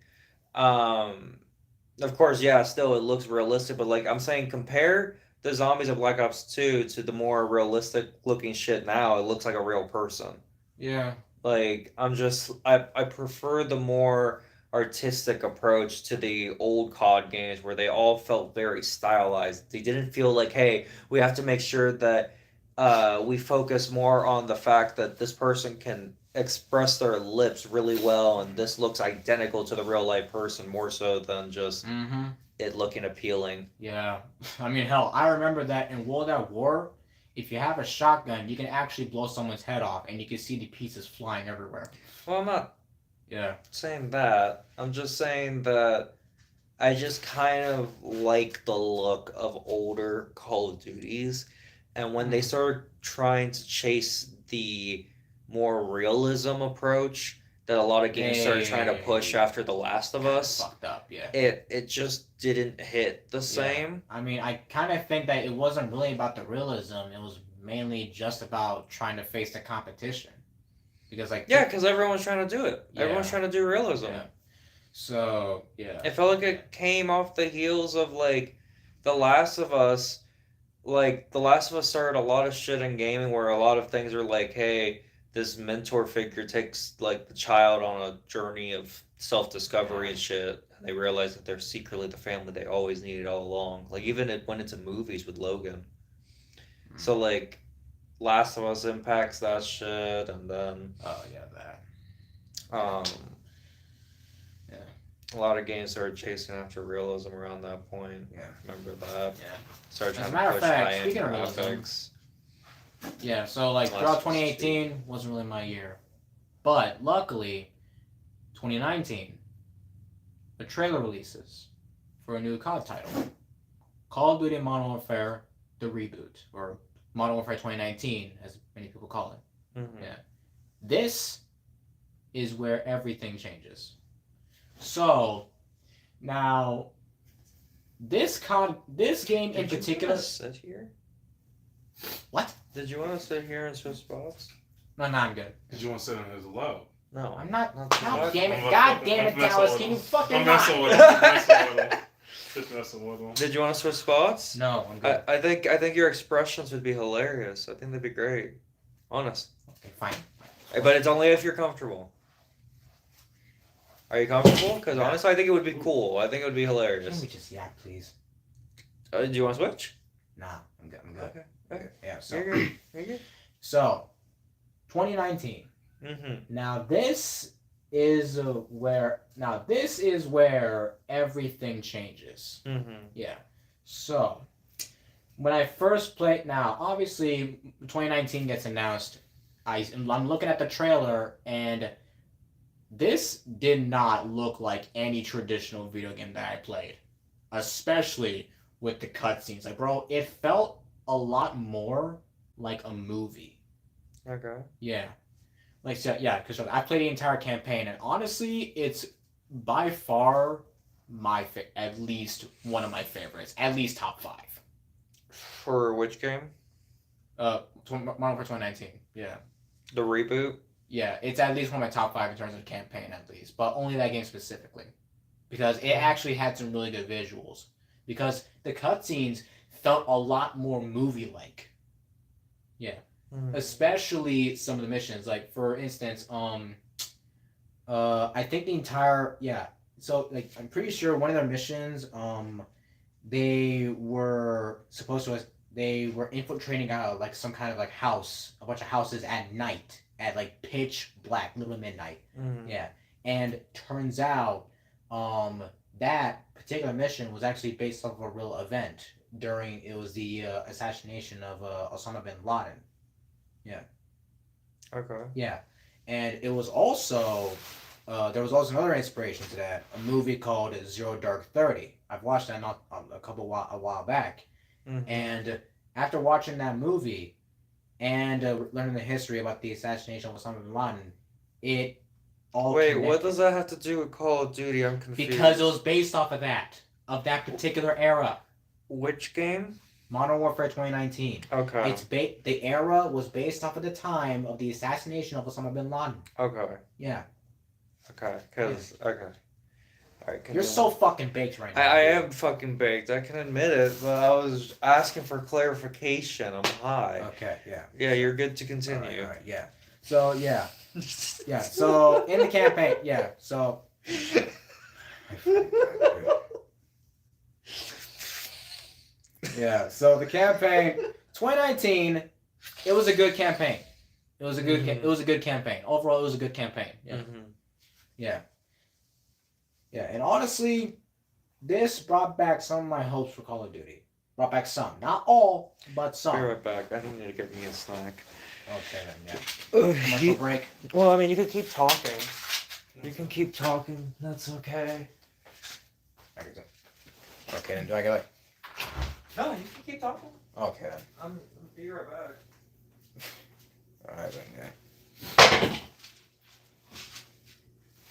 Of course, yeah, still it looks realistic, but like I'm saying, compare the zombies of Black Ops 2 to the more realistic looking shit now. It looks like a real person. Yeah. Like, I prefer the more artistic approach to the old COD games where they all felt very stylized. They didn't feel like, hey, we have to make sure that we focus more on the fact that this person can express their lips really well, and this looks identical to the real life person more so than just it looking appealing. Yeah. I mean, hell, I remember that in World at War, if you have a shotgun, you can actually blow someone's head off, and you can see the pieces flying everywhere. Well, I'm not Yeah. saying that. I'm just saying that I just kind of like the look of older Call of Duties, and when they started trying to chase the more realism approach that a lot of games started trying to push after The Last of Us, Fucked up, yeah. it just didn't hit the same. I mean, I kind of think that it wasn't really about the realism. It was mainly just about trying to face the competition. Because, like... Yeah, because everyone's trying to do it. Yeah. Everyone's trying to do realism. Yeah. So, yeah. It felt like it came off the heels of, like, The Last of Us. Like, The Last of Us started a lot of shit in gaming where a lot of things are like, hey, this mentor figure takes, like, the child on a journey of self-discovery and shit. And they realize that they're secretly the family they always needed all along. Like, even it went into movies with Logan. So, like, Last of Us impacts that shit, and then... Oh, yeah, that. Yeah. A lot of games started chasing after realism around that point. Yeah. Remember that? Yeah. Started As trying a matter to of push fact, high-end speaking of realism, graphics. Yeah, so, like, Last throughout of Us 2018 wasn't really my year. But, luckily, 2019, a trailer releases for a new COD title. Call of Duty Modern Warfare, the reboot, or Modern Warfare 2019, as many people call it. Mm-hmm. Yeah. This is where everything changes. So, now, this game in particular... Sit here? What? Did you want to sit here and switch spots? No, I'm good. Did you want to sit on his low? No. I'm not... Not too God much. damn it, I'm God damn it, messing Dallas, with can him. you fucking I'm messing not? with him. I'm messing with him. Just messing with him. Did you want to switch spots? No, I'm good. I think your expressions would be hilarious. I think they'd be great. Honest. Okay, fine. But it's only if you're comfortable. Are you comfortable? Because honestly, I think it would be cool. I think it would be Can hilarious. we just yak, please? Do you want to switch? Nah, I'm good. Okay. Yeah, so... You're good. You're good. So, 2019. Mm-hmm. Now this is where everything changes. Mm-hmm. Yeah. So, when I first played, now obviously 2019 gets announced. I'm looking at the trailer, and this did not look like any traditional video game that I played, especially with the cutscenes. Like, bro, it felt a lot more like a movie. Okay. Yeah. Like, so, yeah, because I played the entire campaign, and honestly, it's by far at least one of my favorites. At least top 5. For which game? Modern Warfare 2019. Yeah. The reboot? Yeah, it's at least one of my top 5 in terms of campaign, at least. But only that game specifically. Because it actually had some really good visuals. Because the cutscenes felt a lot more movie-like. Yeah. Especially some of the missions, like for instance, I think the entire so like I'm pretty sure one of their missions, they were infiltrating like some kind of like house, a bunch of houses at night at like pitch black, middle of midnight. Yeah, and turns out, that particular mission was actually based off of a real event during the assassination of Osama bin Laden. Yeah. Okay. Yeah, and it was also there was also another inspiration to that, a movie called Zero Dark 30. I've watched that a while back, and after watching that movie and learning the history about the assassination of Osama bin Laden, it all Wait, connected. what does that have to do with Call of Duty? I'm confused. Because it was based off of that particular era. Which game? Modern Warfare 2019. Okay. It's the era was based off of the time of the assassination of Osama bin Laden. Okay. Yeah. Okay. Cause okay. All right. You're so fucking baked right now. I am fucking baked. I can admit it, but I was asking for clarification. I'm high. Okay. Yeah. Yeah, you're good to continue. All right. Yeah. So yeah. Yeah. So in the campaign, yeah. So. Yeah, so the campaign, 2019, it was a good campaign. It was a good. It was a good campaign. Overall, it was a good campaign. Yeah. Yeah. Yeah. And honestly, this brought back some of my hopes for Call of Duty. Brought back some, not all, but some. Be right back. I need to get me a snack. Okay then. Yeah. Commercial break. Well, I mean, you can keep talking. You can keep talking. That's okay. Okay then. Do I go? No, you can keep talking. Okay then. I'm be right back. All right then. Yeah.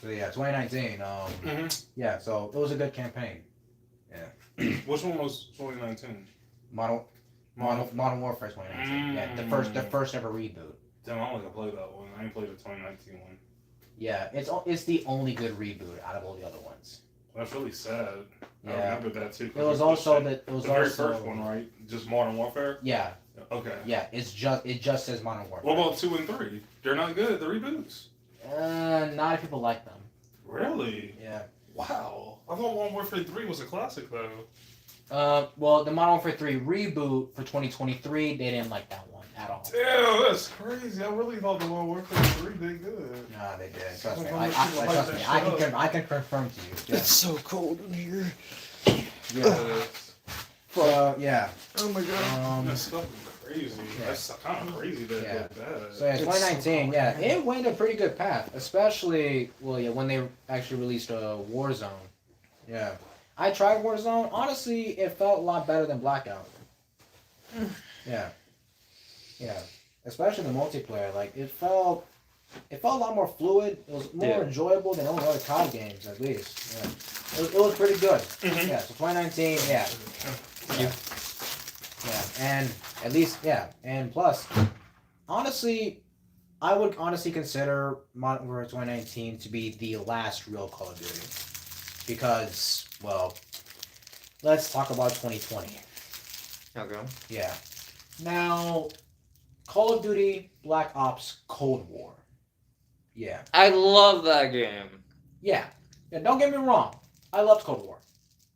So yeah, 2019. Yeah. So it was a good campaign. Which one was 2019? Modern Warfare 2019. Yeah, the first ever reboot. Damn, I don't think I played that one. I ain't played the 2019 one. Yeah, it's the only good reboot out of all the other ones. That's really sad. Yeah. I remember that too. It was also the very first one, right? Just Modern Warfare. Yeah. Okay. Yeah, it just says Modern Warfare. What about 2 and 3? They're not good. The reboots. Not if people like them. Really? Yeah. Wow. I thought Modern Warfare 3 was a classic though. Well, the Modern Warfare 3 reboot for 2023, they didn't like that one at all. Damn, that's crazy. I really thought the Modern Warfare 3 did good. Nah, they did. Trust me. Trust me. I can confirm to you. Yeah. It's so cold in here. Yeah. So yeah. Oh my god. That stuff is crazy. Yeah. That's kind of crazy that Yeah. it did that. So yeah, 2019, yeah, it went a pretty good path, especially when they actually released Warzone. Yeah, I tried Warzone. Honestly, it felt a lot better than Blackout. Yeah, yeah, especially the multiplayer. Like it felt a lot more fluid. It was more enjoyable than all the other COD games, at least. Yeah, it was pretty good. Yeah, so 2019, yeah. Yeah, and at least, and plus, honestly, I would honestly consider Modern Warfare 2019 to be the last real Call of Duty. Because, well, let's talk about 2020. Okay. Yeah. Now, Call of Duty Black Ops Cold War. Yeah. I love that game. Yeah. Don't get me wrong. I loved Cold War.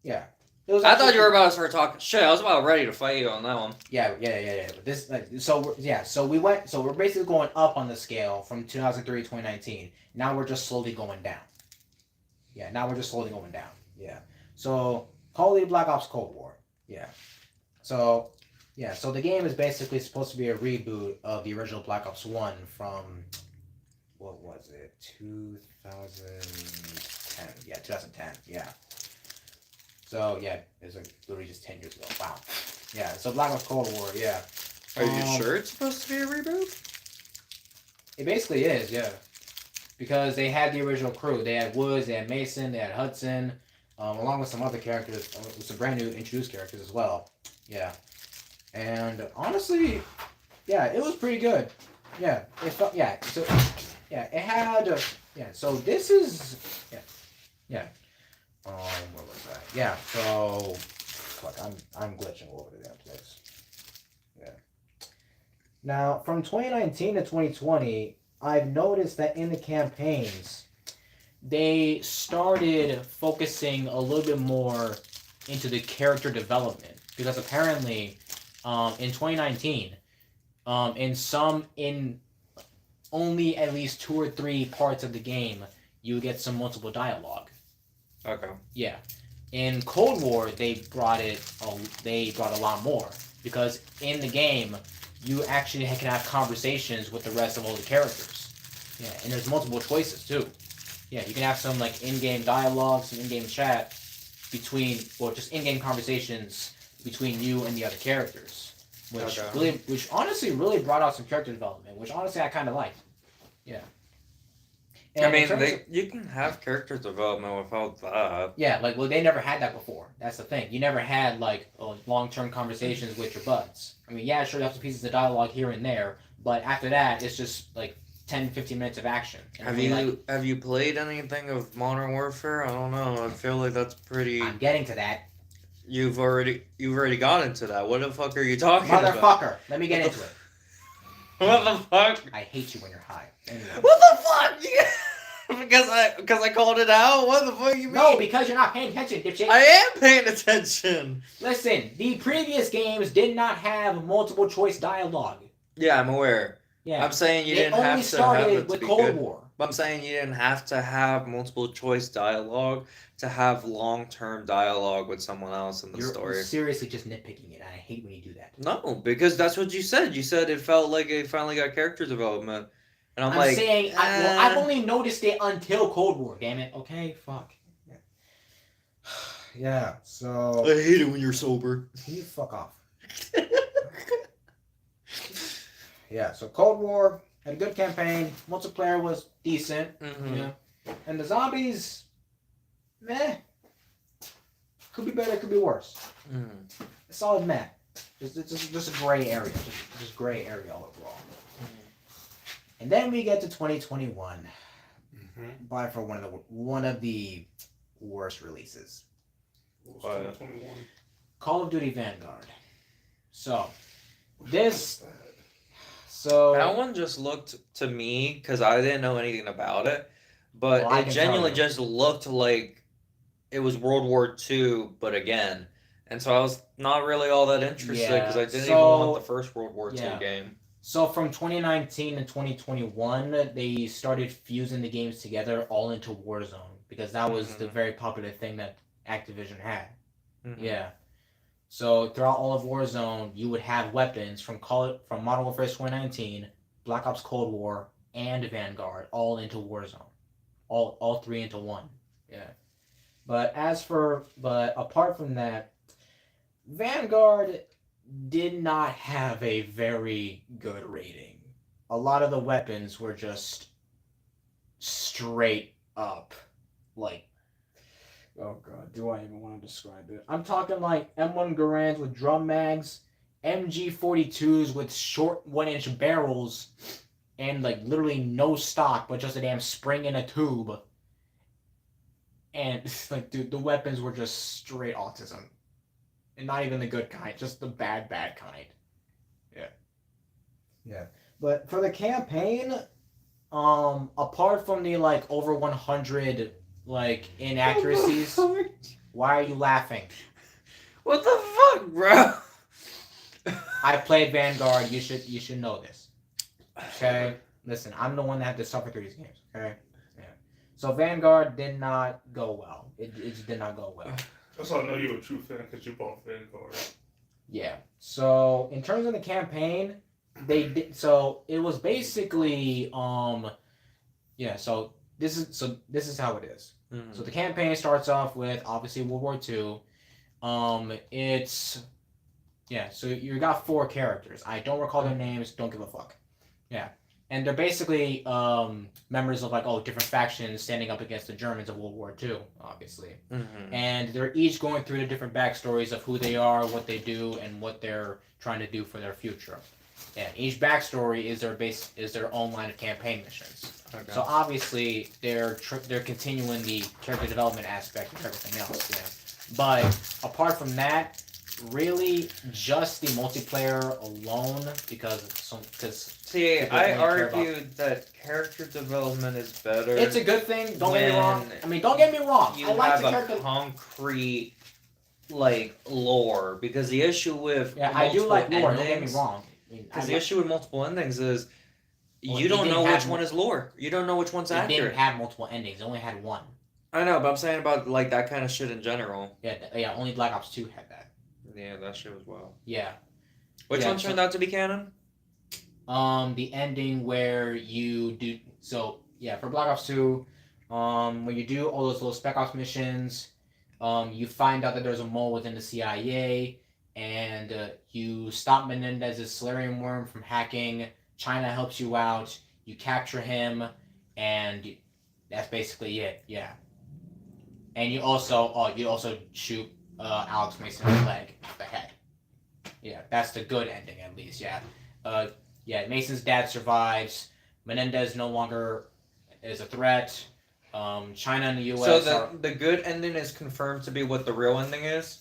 Yeah. It was I thought you were about to start talking shit. I was about ready to fight you on that one. Yeah. But this, so we're basically going up on the scale from 2003 to 2019. Now we're just slowly going down. Yeah, now we're just slowly going down. Yeah. So Call of Duty Black Ops Cold War. Yeah. So the game is basically supposed to be a reboot of the original Black Ops 1 from, what was it, 2010. Yeah, 2010. Yeah. So yeah, it's like literally just 10 years ago. Wow. Yeah. So Black Ops Cold War. Yeah. Are you sure it's supposed to be a reboot? It basically is. Yeah. Because they had the original crew. They had Woods. They had Mason. They had Hudson, along with some other characters, some brand new introduced characters as well. Yeah. And honestly, yeah, it was pretty good. Yeah. It felt. Yeah. So yeah, it had. Yeah. So this is. Yeah. Yeah. Where was that? Yeah, so fuck, I'm glitching all over the damn place. Yeah. Now, from 2019 to 2020, I've noticed that in the campaigns, they started focusing a little bit more into the character development because apparently, in 2019, in only at least 2 or 3 parts of the game, you get some multiple dialogue. Okay. Yeah. In Cold War, they brought a lot more because in the game, you actually can have conversations with the rest of all the characters. Yeah, and there's multiple choices too. Yeah, you can have some like in-game dialogue, some in-game chat just in-game conversations between you and the other characters, which honestly really brought out some character development, which honestly I kind of liked. Yeah. And I mean, you can have character development without that. Yeah, they never had that before. That's the thing. You never had, long-term conversations with your buds. I mean, yeah, sure, you have some pieces of dialogue here and there, but after that, it's just, 10, 15 minutes of action. Have you played anything of Modern Warfare? I don't know. I feel like that's pretty... I'm getting to that. You've already got into that. What the fuck are you talking about? Motherfucker, let me get into it. What the fuck? I hate you when you're high. Anyway. What the fuck? Because I called it out? What the fuck you mean? No, because you're not paying attention, dipshit. I am paying attention. Listen, the previous games did not have multiple choice dialogue. Yeah, I'm aware. Yeah. I'm saying you They didn't only have to have started it to with be Cold good. War. I'm saying you didn't have to have multiple choice dialogue to have long term dialogue with someone else in the You're story. seriously just nitpicking it. I hate when you do that. No, because that's what you said. You said it felt like it finally got character development, and I'm like, saying, I've only noticed it until Cold War. Damn it. Okay, fuck. Yeah. So I hate it when you're sober. you fuck off. Yeah. So Cold War had a good campaign. Multiplayer was decent. Mm-hmm. Yeah. And the zombies, meh. Could be better. Could be worse. Mm. A solid meh. Just a gray area. Just gray area overall. And then we get to 2021. By for one of the worst releases. Call of Duty Vanguard. So That one just looked to me, because I didn't know anything about it, but Well, I it can genuinely tell you. just looked like it was World War II, but again. And so I was not really all that interested because Yeah, I didn't even want the first World War II yeah. game. So from 2019 to 2021, they started fusing the games together all into Warzone because that was the very popular thing that Activision had. Mhm. Yeah. So throughout all of Warzone, you would have weapons from Modern Warfare 2019, Black Ops Cold War, and Vanguard all into Warzone, all three into one. Yeah. But apart from that, Vanguard did not have a very good rating. A lot of the weapons were just straight up like, oh god, do I even want to describe it? I'm talking like M1 Garands with drum mags, MG42s with short 1-inch barrels, and like literally no stock but just a damn spring in a tube. And like, dude, the weapons were just straight autism. And not even the good kind, just the bad kind. Yeah. Yeah. But for the campaign, apart from the like over 100 like inaccuracies, why are you laughing? What the fuck, bro? I played Vanguard. You should know this. Okay. Listen, I'm the one that had to suffer through these games. Okay. Yeah. So Vanguard did not go well. It just did not go well. That's how I know you're a true fan because you bought Vanguard. Yeah. So in terms of the campaign, they did. So it was basically yeah. So this is how it is. Mm. So the campaign starts off with obviously World War II. It's yeah. So you got 4 characters. I don't recall their names. Don't give a fuck. Yeah. And they're basically members of like different factions standing up against the Germans of World War II, obviously. Mm-hmm. And they're each going through the different backstories of who they are, what they do, and what they're trying to do for their future. And each backstory is their own line of campaign missions. Okay. So obviously they're continuing the character development aspect of everything else. Yeah. But apart from that, really just the multiplayer alone because See, people I only care argued that character development is better. it's a good thing. Don't get me wrong. when I mean, don't get me wrong. You I like have the a character. concrete like lore, because the issue with Yeah, I do like lore. endings, Don't get me wrong. I mean, Because the issue with multiple endings is Well, you it don't didn't know have which one is lore. You don't know which one's it accurate. didn't have multiple endings. It only had one. I know, but I'm saying about like that kind of shit in general. Yeah. Only Black Ops 2 had that. Yeah, that shit was wild. Yeah. Which Yeah, one turned out to be canon? The ending where you do for Black Ops 2, when you do all those little Spec Ops missions, you find out that there's a mole within the CIA, and you stop Menendez's Solarium worm from hacking. China helps you out. You capture him, and that's basically it. Yeah. And you also shoot Alex Mason in the leg, the head. Yeah, that's the good ending at least. Yeah. Mason's dad survives. Menendez no longer is a threat. China and the U.S. So the good ending is confirmed to be what the real ending is?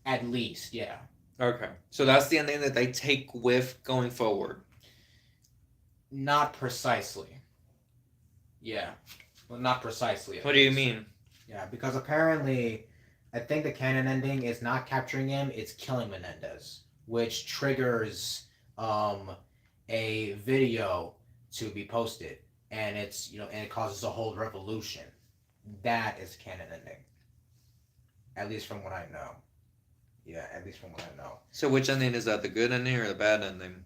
At least, yeah. Okay. So that's the ending that they take with going forward. Not precisely. Yeah. Well, not precisely. What do you mean? Yeah, because apparently, I think the canon ending is not capturing him, it's killing Menendez, which triggers a video to be posted, and it's and it causes a whole revolution. That is canon ending. At least from what I know. Yeah, at least from what I know. So which ending is that? The good ending or the bad ending?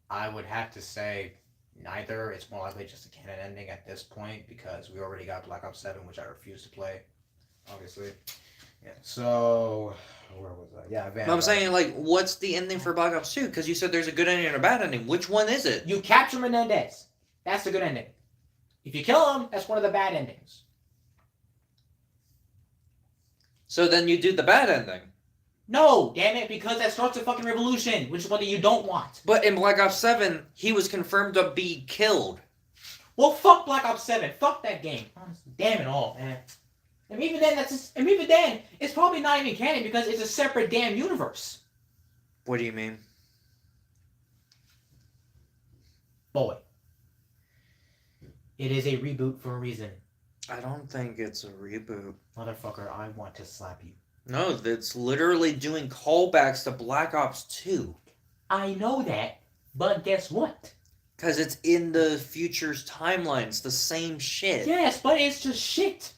I would have to say neither. It's more likely just a canon ending at this point because we already got Black Ops 7, which I refuse to play, obviously. Yeah, so where was I? Yeah, Vanguard. No, I'm saying, like, what's the ending for Black Ops 2? Because you said there's a good ending and a bad ending. Which one is it? You capture Menendez. That's the good ending. If you kill him, that's one of the bad endings. So then you do the bad ending. No, damn it, because that starts a fucking revolution, which is what you don't want. But in Black Ops 7, he was confirmed to be killed. Well, fuck Black Ops 7. Fuck that game. Honestly, damn it all, man. And even then, it's probably not even canon because it's a separate damn universe. What do you mean? Boy. It is a reboot for a reason. I don't think it's a reboot. Motherfucker, I want to slap you. No, it's literally doing callbacks to Black Ops 2. I know that, but guess what? Because it's in the future's timeline. It's the same shit. Yes, but it's just shit.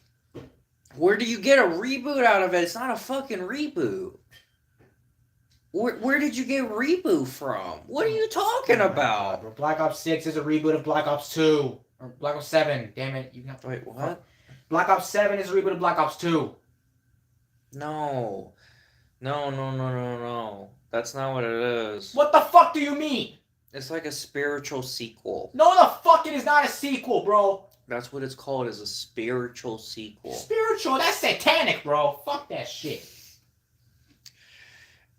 Where do you get a reboot out of it? It's not a fucking reboot. Where did you get reboot from? What are you talking about? God, Black Ops 6 is a reboot of Black Ops 2. Or Black Ops 7. Damn it. Wait, what? Black Ops 7 is a reboot of Black Ops 2. No. No. That's not what it is. What the fuck do you mean? It's like a spiritual sequel. No, the fuck it is not a sequel, bro. That's what it's called, is a spiritual sequel. Spiritual? That's satanic, bro. Fuck that shit.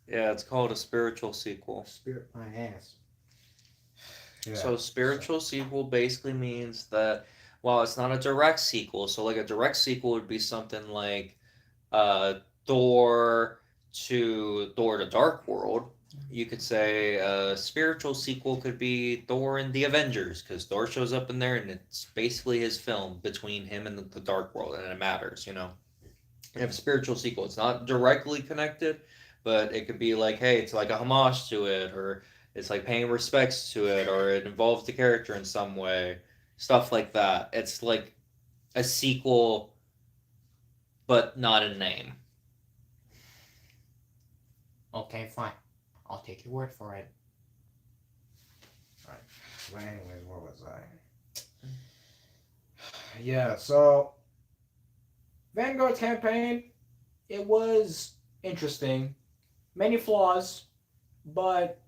Yeah, it's called a spiritual sequel. Spirit my ass. Yeah. So spiritual sequel basically means that, well, it's not a direct sequel. So like a direct sequel would be something like Thor to Dark World. You could say a spiritual sequel could be Thor and the Avengers, because Thor shows up in there and it's basically his film between him and the Dark World, and it matters, you know. You have a spiritual sequel. It's not directly connected, but it could be like, hey, it's like a homage to it, or it's like paying respects to it, or it involves the character in some way. Stuff like that. It's like a sequel, but not a name. Okay, fine. I'll take your word for it. Alright. But anyways, where was I? Yeah, so Vanguard's campaign, it was interesting. Many flaws, but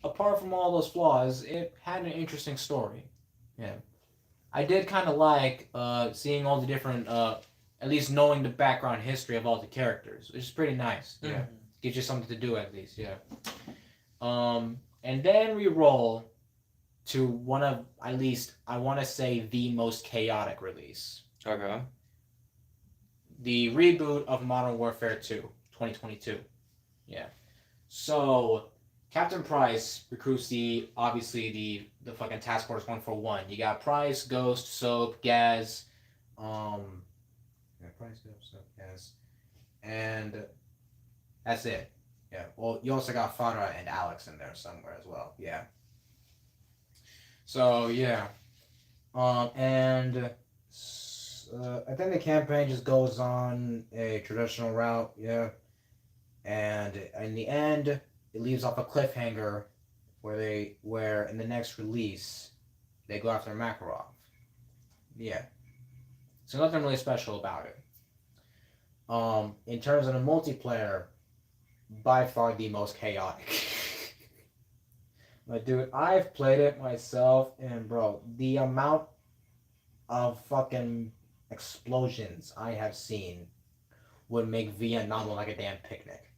apart from all those flaws, it had an interesting story. Yeah. I did kind of like seeing all the different, at least knowing the background history of all the characters, which is pretty nice. Yeah. Mm-hmm. Gives you something to do at least, yeah. And then we roll to one of, at least, I want to say, the most chaotic release. Okay. The reboot of Modern Warfare 2, 2022. Yeah. So, Captain Price recruits obviously the fucking task force 141. You got Price, Ghost, Soap, Gaz, Price, Ghost, Soap, Gaz, and that's it. Yeah. Well, you also got Farah and Alex in there somewhere as well. Yeah. So yeah. And I think the campaign just goes on a traditional route. Yeah. And in the end, it leaves off a cliffhanger where in the next release they go after Makarov. Yeah. So nothing really special about it. In terms of the multiplayer, by far the most chaotic. But dude, I've played it myself, and bro, the amount of fucking explosions I have seen would make Vietnam look like a damn picnic.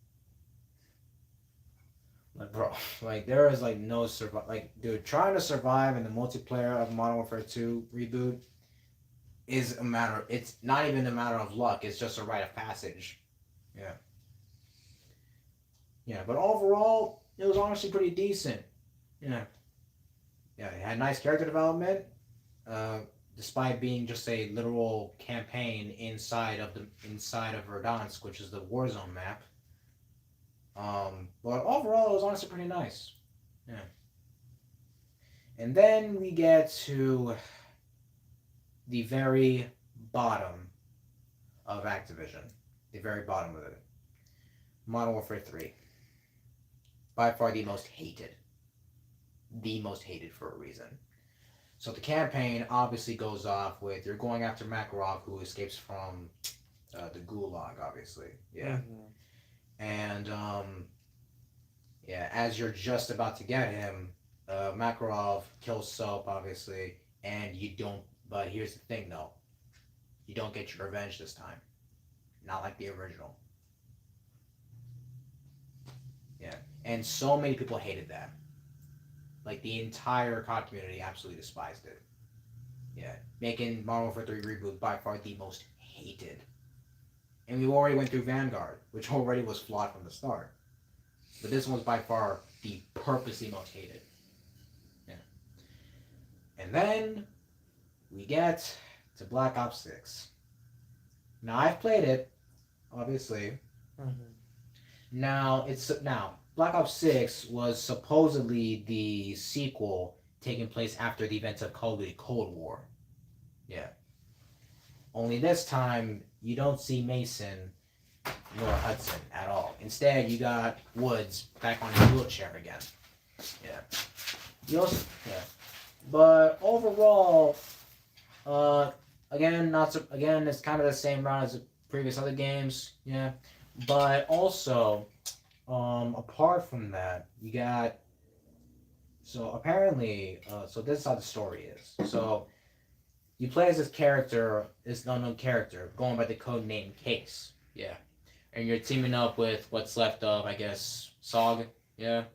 Like, bro, like there is like no survive. Like, dude, trying to survive in the multiplayer of Modern Warfare 2 reboot is a matter. It's not even a matter of luck. It's just a rite of passage. Yeah. Yeah, but overall, it was honestly pretty decent. Yeah. Yeah, it had nice character development, despite being just a literal campaign inside of Verdansk, which is the Warzone map. But overall, it was honestly pretty nice. Yeah. And then we get to the very bottom of Activision. The very bottom of it. Modern Warfare 3. By far the most hated. The most hated for a reason. So the campaign obviously goes off with you're going after Makarov, who escapes from the Gulag, obviously. Yeah. And as you're just about to get him, Makarov kills Soap, obviously, and you don't. But here's the thing, though, you don't get your revenge this time. Not like the original. Yeah, and so many people hated that. Like the entire COD community absolutely despised it. Yeah, making Modern Warfare 3 reboot by far the most hated. And we already went through Vanguard, which already was flawed from the start. But this one's by far the purposely most hated. Yeah. And then we get to Black Ops 6. Now I've played it, obviously. Now Black Ops 6 was supposedly the sequel taking place after the events of Call of Duty Cold War. Yeah. Only this time you don't see Mason nor Hudson at all. Instead, you got Woods back on his wheelchair again. Yeah. But overall, again, it's kind of the same route as the previous other games. Yeah. But also, apart from that, you got. So apparently, so this is how the story is. So you play as this unknown character, going by the code name Case. Yeah. And you're teaming up with what's left of, I guess, Sog. Yeah.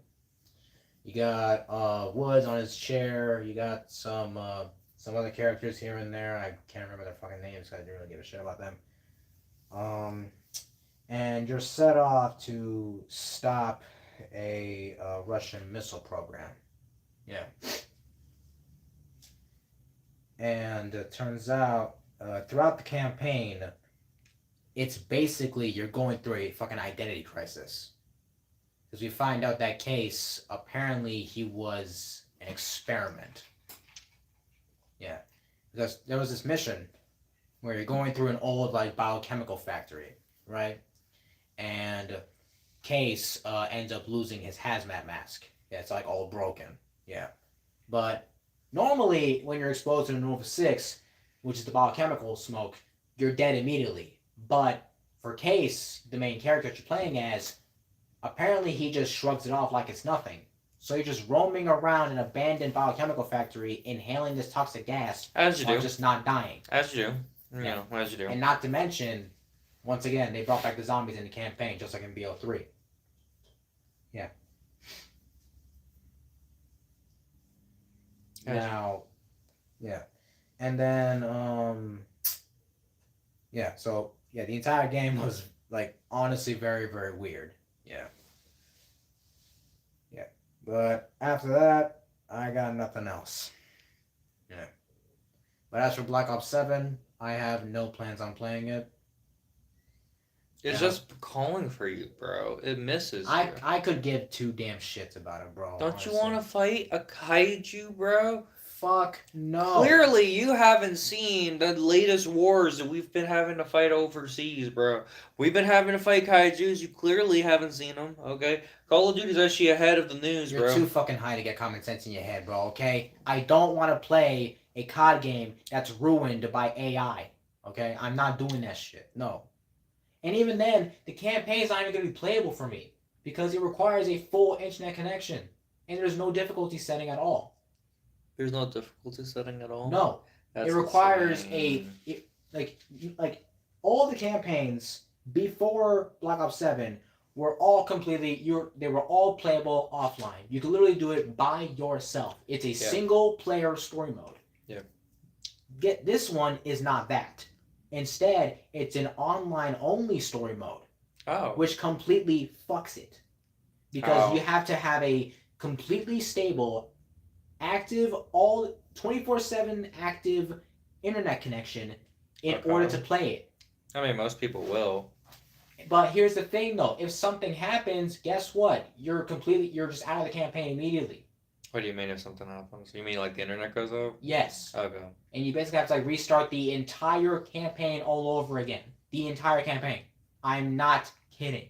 You got Woods on his chair. You got some other characters here and there. I can't remember their fucking names because I didn't really give a shit about them. And you're set off to stop a Russian missile program. Yeah. And it turns out, throughout the campaign, it's basically you're going through a fucking identity crisis. Because we find out that Case, apparently he was an experiment. Yeah. Because there was this mission where you're going through an old, biochemical factory, right? And Case ends up losing his hazmat mask. Yeah, it's, all broken. Yeah. But normally, when you're exposed to Nova 6, which is the biochemical smoke, you're dead immediately. But for Case, the main character that you're playing as, apparently he just shrugs it off like it's nothing. So you're just roaming around an abandoned biochemical factory, inhaling this toxic gas, as you do, just not dying. As you do, as you do. And not to mention, once again, they brought back the zombies in the campaign, just like in BO3. Yeah. Now, yeah. And then, the entire game was, honestly very, very weird. Yeah. Yeah. But after that, I got nothing else. Yeah. But as for Black Ops 7, I have no plans on playing it. It's just calling for you, bro. It misses you. I could give two damn shits about it, bro. Don't honestly. You want to fight a kaiju, bro? Fuck no. Clearly, you haven't seen the latest wars that we've been having to fight overseas, bro. We've been having to fight kaijus. You clearly haven't seen them, okay? Call of Duty is actually ahead of the news, bro. You're too fucking high to get common sense in your head, bro, okay? I don't want to play a COD game that's ruined by AI, okay? I'm not doing that shit, no. And even then, the campaign's not even going to be playable for me because it requires a full internet connection, and there's no difficulty setting at all. There's no difficulty setting at all? No. That's it requires insane. all the campaigns before Black Ops 7 were all they were all playable offline. You could literally do it by yourself. It's a single player story mode. Yeah. This one is not that. Instead, it's an online only story mode. Oh. Which completely fucks it. Because you have to have a completely stable, active, all 24/7 active internet connection in order to play it. I mean, most people will. But here's the thing, though. If something happens, guess what? You're just out of the campaign immediately. What do you mean if something happens? You mean like the internet goes out? Yes. Okay. And you basically have to like restart the entire campaign all over again. The entire campaign. I'm not kidding.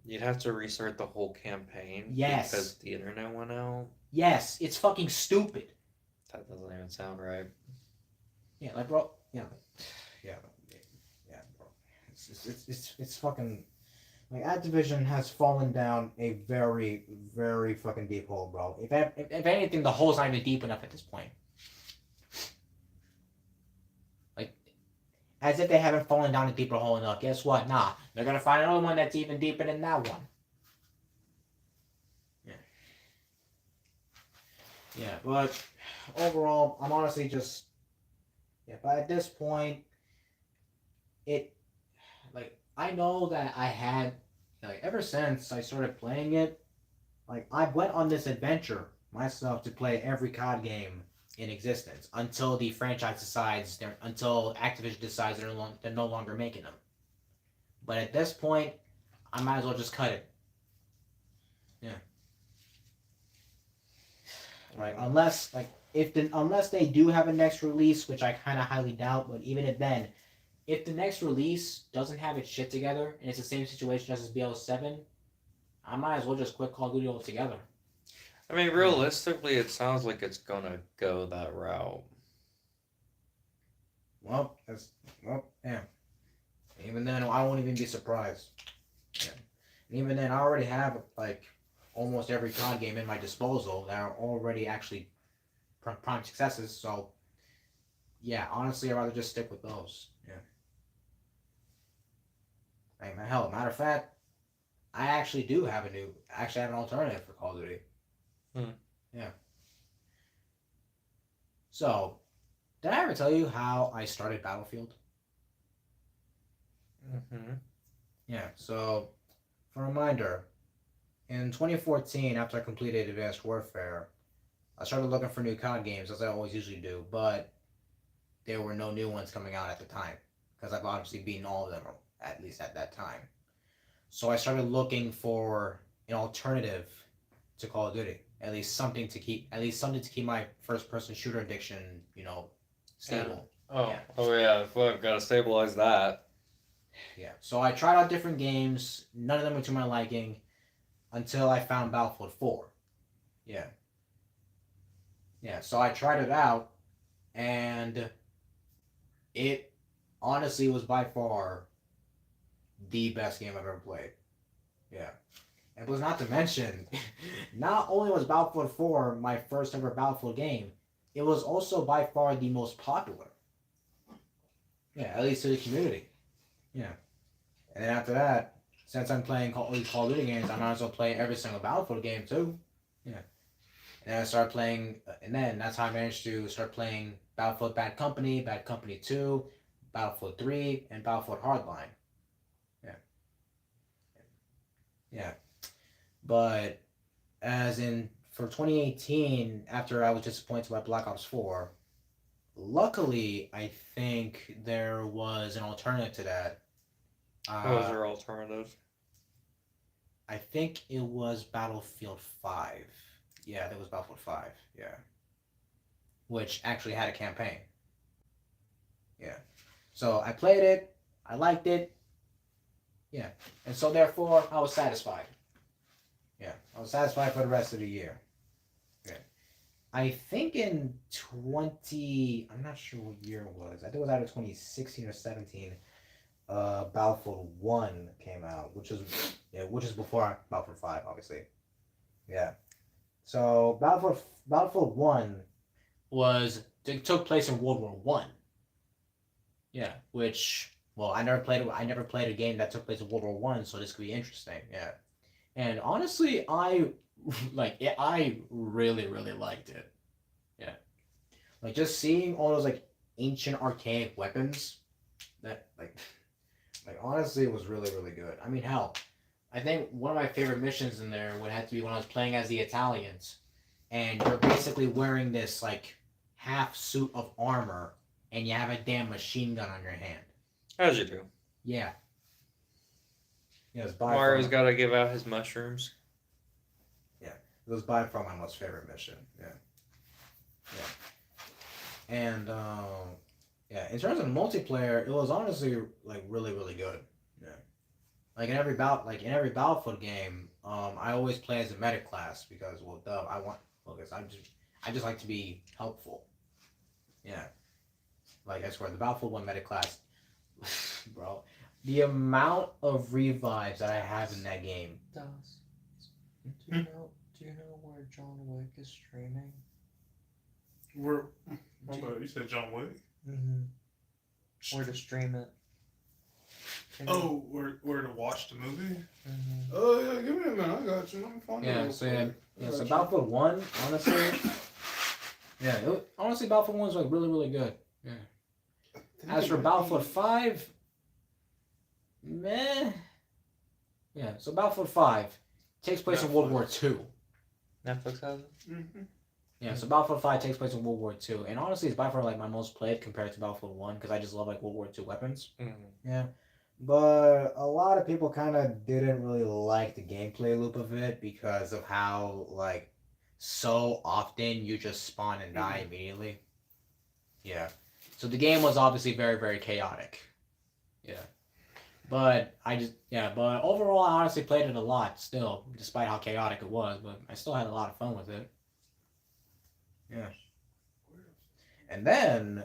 You'd have to restart the whole campaign Yes. because the internet went out. Yes, it's fucking stupid. That doesn't even sound right. Yeah, like bro. Yeah, bro. It's fucking like Activision has fallen down a very very fucking deep hole, bro. If anything, the hole's not even deep enough at this point. Like, as if they haven't fallen down a deeper hole enough. Guess what? Nah, they're gonna find another one that's even deeper than that one. Yeah, but overall, I'm honestly just But at this point, it like I know that I had like ever since I started playing it, like I went on this adventure myself to play every COD game in existence until the franchise decides until Activision decides they're no longer making them. But at this point, I might as well just cut it. Yeah. Like unless they do have a next release, which I kind of highly doubt, but even if then, if the next release doesn't have its shit together and it's the same situation as BL7, I might as well just quit Call of Duty altogether. I mean, realistically, it sounds like it's gonna go that route. Well, yeah. Even then, I won't even be surprised. Yeah. And even then, I already have like almost every COD game in my disposal that are already actually prime successes. So, yeah, honestly, I'd rather just stick with those. Yeah. Like, hell, matter of fact, I actually do have an alternative for Call of Duty. Yeah. So, did I ever tell you how I started Battlefield? Mm-hmm. Yeah, so, for a reminder, in 2014, after I completed Advanced Warfare, I started looking for new COD games, as I always usually do, but there were no new ones coming out at the time, because I've obviously beaten all of them, at least at that time. So I started looking for an alternative to Call of Duty, at least something to keep my first-person shooter addiction, stable. Oh yeah, fuck, gotta stabilize that. Yeah. So I tried out different games. None of them were to my liking until I found Battlefield 4. Yeah. Yeah. So I tried it out, and it honestly was by far the best game I've ever played. Yeah. And was not to mention, not only was Battlefield 4 my first ever Battlefield game, it was also by far the most popular. Yeah, at least to the community. Yeah. And then after that, since I'm playing Call of Duty games, I might as well play every single Battlefield game too. Yeah. And then I started playing, and then that's how I managed to start playing Battlefield Bad Company, Bad Company 2, Battlefield 3, and Battlefield Hardline. Yeah. Yeah. But for 2018, after I was disappointed by Black Ops 4, luckily I think there was an alternative to that. What was your alternative? I think it was Battlefield 5. Yeah, that was Battlefield 5. Yeah. Which actually had a campaign. Yeah. So I played it. I liked it. Yeah. And so therefore, I was satisfied. Yeah. I was satisfied for the rest of the year. Yeah. I think in I'm not sure what year it was. I think it was either 2016 or 17. Battlefield 1 came out, which is before Battlefield 5, obviously. Yeah. So Battlefield 1 took place in World War 1. Yeah, which I never played a game that took place in World War 1, so this could be interesting. Yeah. And honestly, I I really really liked it. Yeah. Like just seeing all those like ancient archaic weapons that honestly it was really really good. I mean, hell, I think one of my favorite missions in there would have to be when I was playing as the Italians, and you're basically wearing this like half suit of armor, and you have a damn machine gun on your hand. As you do. Yeah. Yes, Mario's got to give out his mushrooms. Yeah. It was by far my most favorite mission. Yeah. And yeah, in terms of multiplayer, it was honestly like really really good. Yeah. Like in every Battlefield game, I always play as a medic class because well, duh, I want focus. I just like to be helpful. Yeah. Like I swear, the Battlefield 1 medic class, bro. The amount of revives that I have in that game. Do you know where John Wick is streaming? Where? You said John Wick? Mm-hmm. Where to stream it? Oh, where to watch the movie? Mm-hmm. Oh yeah, give me a minute. I got you. Let me find Yeah. it. So Battlefield 1, honestly. Yeah. Honestly, Battlefield 1 is like really really good. Yeah. As for Battlefield 5, meh. Yeah. So Battlefield 5 takes place in World War II. Netflix has it. Mm-hmm. Yeah, so Battlefield 5 takes place in World War II, and honestly, it's by far like my most played compared to Battlefield 1 because I just love like World War II weapons. Mm-hmm. Yeah, but a lot of people kind of didn't really like the gameplay loop of it because of how like so often you just spawn and die immediately. Yeah, so the game was obviously very very chaotic. Yeah, but but overall, I honestly played it a lot still, despite how chaotic it was. But I still had a lot of fun with it. Yeah. And then,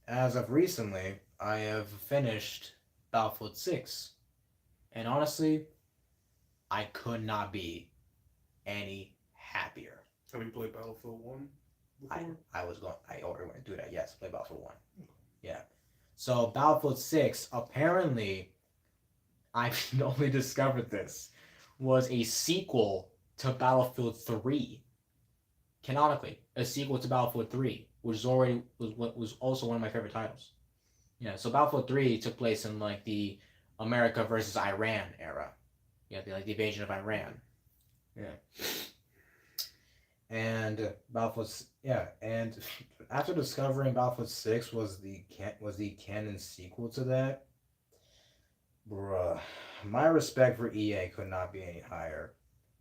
as of recently, I have finished Battlefield 6. And honestly, I could not be any happier. Have you played Battlefield 1 before? I already went to do that, yes, play Battlefield 1. Yeah. So, Battlefield 6, apparently, I only discovered this, was a sequel to Battlefield 3. Canonically, a sequel to Battlefield 3, which was also one of my favorite titles. Yeah, so Battlefield 3 took place in like the America versus Iran era. Yeah, the invasion of Iran. Yeah. And and after discovering Battlefield 6 was the canon sequel to that, bruh, my respect for EA could not be any higher.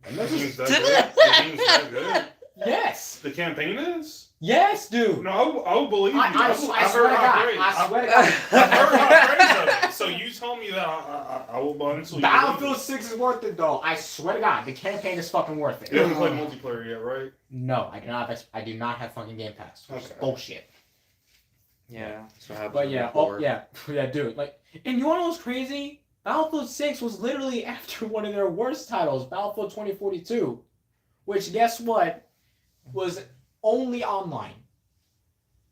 And this is The game's that good. Yes. The campaign is? Yes, dude. No, I will believe you. I I've swear heard to high God. praise. I swear to God. I've heard high praise of it. So you told me that I will buy it. So Battlefield 6 is worth it, though. I swear to God, the campaign is fucking worth it. You haven't played multiplayer yet, right? No, I do not have fucking Game Pass. Which is bullshit. Yeah. So happens. But yeah, dude. Like, and you want to know what's crazy? Battlefield 6 was literally after one of their worst titles, Battlefield 2042, which guess what? Was only online.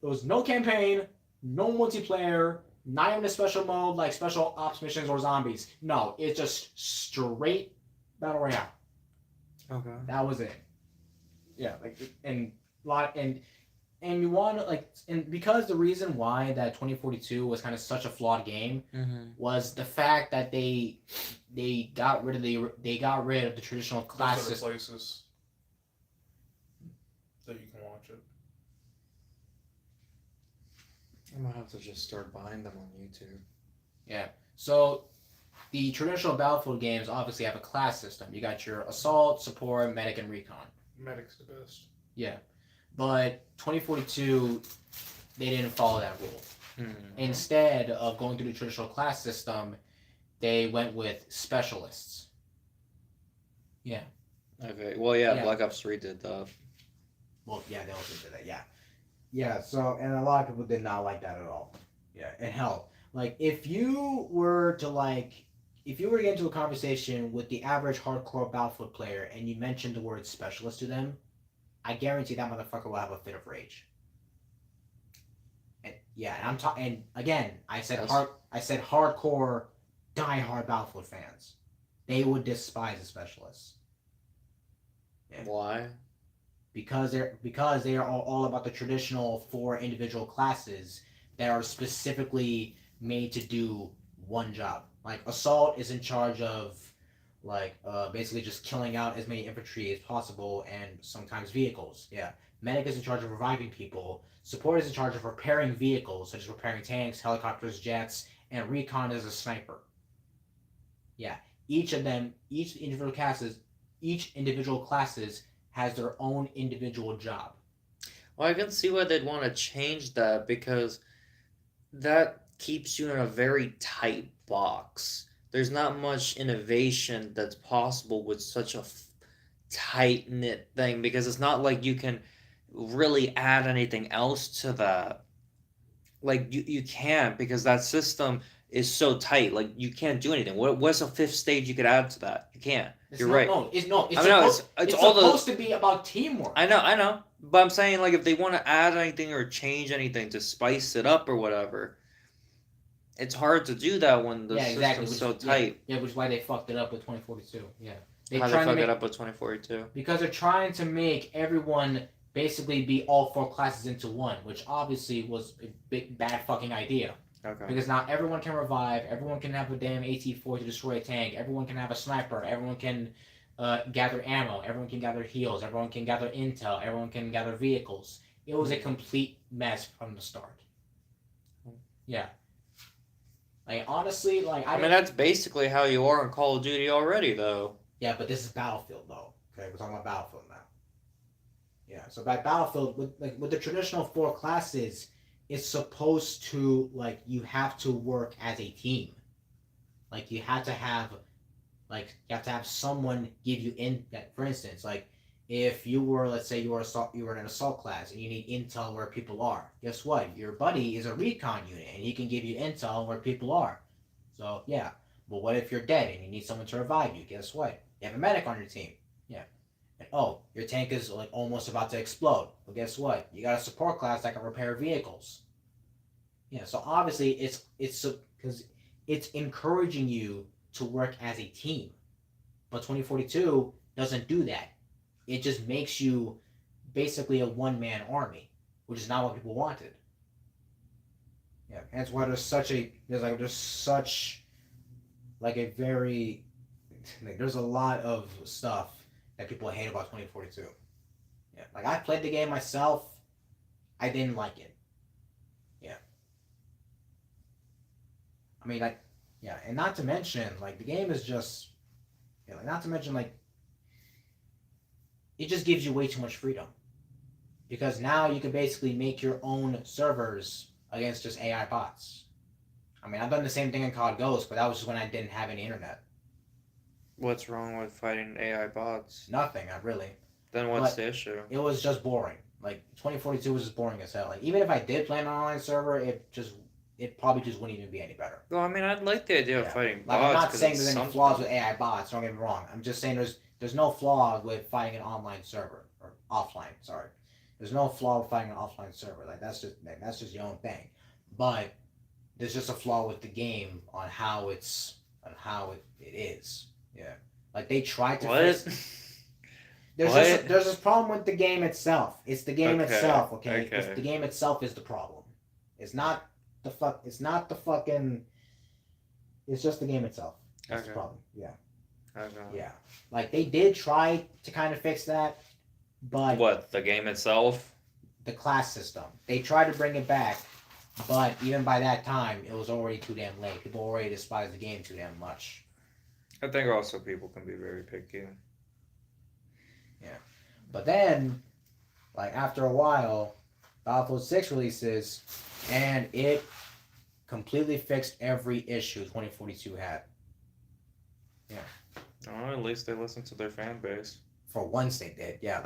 There was no campaign, no multiplayer, not even a special mode like special ops missions or zombies. No, it's just straight battle royale. Okay. That was it. Yeah, like and you want like and because the reason why that 2042 was kind of such a flawed game was the fact that they got rid of the traditional class There's other system. places that you can watch it. I might have to just start buying them on YouTube. Yeah. So the traditional Battlefield games obviously have a class system. You got your assault, support, medic, and recon. Medic's the best. Yeah. But 2042, they didn't follow that rule. Instead of going through the traditional class system, they went with specialists. Yeah. Okay. Well, yeah, Yeah. Black Ops 3 did that. Well, yeah, they also did that. Yeah. Yeah. So, and a lot of people did not like that at all. Yeah. And hell, like if you were to get into a conversation with the average hardcore Battlefield player and you mentioned the word specialist to them, I guarantee that motherfucker will have a fit of rage. And yeah, and I'm talking. And again, I said hardcore, die-hard Battlefield fans. They would despise the specialists. Yeah. Why? Because they are all about the traditional 4 individual classes that are specifically made to do one job. Like assault is in charge of basically just killing out as many infantry as possible and sometimes vehicles. Yeah. Medic is in charge of reviving people. Support is in charge of repairing vehicles, such as repairing tanks, helicopters, jets, and recon is a sniper. Yeah. Each individual each individual classes has their own individual job. Well, I can see why they'd want to change that because that keeps you in a very tight box. There's not much innovation that's possible with such a tight knit thing because it's not like you can really add anything else to that. Like you can't because that system is so tight. Like you can't do anything. What's a fifth stage you could add to that? You can't. It's You're not, right. No, it's no. It's I mean, no, supposed, it's it's all the. supposed to be about teamwork. I know. But I'm saying like if they want to add anything or change anything to spice it up or whatever, it's hard to do that when the system's so tight. Yeah, which is why they fucked it up with 2042. Yeah. How they fuck it up with 2042? Because they're trying to make everyone basically be all 4 classes into one, which obviously was a big bad fucking idea. Okay. Because now everyone can revive, everyone can have a damn AT-4 to destroy a tank, everyone can have a sniper, everyone can gather ammo, everyone can gather heals, everyone can gather intel, everyone can gather vehicles. It was a complete mess from the start. Yeah. Like honestly, like I mean that's basically how you are in Call of Duty already, though. Yeah, but this is Battlefield, though. Okay, we're talking about Battlefield now. Yeah, so by Battlefield, with the traditional 4 classes, it's supposed to like you have to work as a team. Like you have to have someone give you for instance, like if you were, let's say you were in an assault class and you need intel where people are. Guess what? Your buddy is a recon unit and he can give you intel where people are. So yeah, but what if you're dead and you need someone to revive you? Guess what? You have a medic on your team. Yeah. And oh, your tank is like almost about to explode. Well, guess what? You got a support class that can repair vehicles. Yeah. So obviously, it's because it's encouraging you to work as a team, but 2042 doesn't do that. It just makes you basically a one-man army, which is not what people wanted. Yeah. That's why there's such a there's a lot of stuff that people hate about 2042. Yeah, like I played the game myself. I didn't like it. Yeah. I mean, like, yeah, and not to mention, like, the game is just, yeah, like, not to mention, like, it just gives you way too much freedom. Because now you can basically make your own servers against just AI bots. I mean, I've done the same thing in COD Ghost, but that was just when I didn't have any internet. What's wrong with fighting AI bots? Nothing, not really. Then what's the issue? It was just boring. Like 2042 was just boring as hell. Like even if I did play an online server, it probably just wouldn't even be any better. Well, I mean, I'd like the idea of fighting bots. Like I'm not saying there's any flaws with AI bots. Don't get me wrong. I'm just saying there's no flaw with fighting an online server or offline. Sorry, there's no flaw with fighting an offline server. Like that's just your own thing. But there's just a flaw with the game on how it is. Yeah, like they tried to fix. There's this problem with the game itself. It's the game itself. Okay, It's the game itself is the problem. It's not the fuck. It's not the fucking. It's just the game itself. That's the problem. Yeah. Okay. Yeah, like they did try to kind of fix that, but what, the game itself? The class system. They tried to bring it back, but even by that time, it was already too damn late. People already despised the game too damn much. I think also people can be very picky. Yeah. But then, like, after a while, Battlefield 6 releases, and it completely fixed every issue 2042 had. Yeah. Oh, at least they listened to their fan base. For once they did, yeah.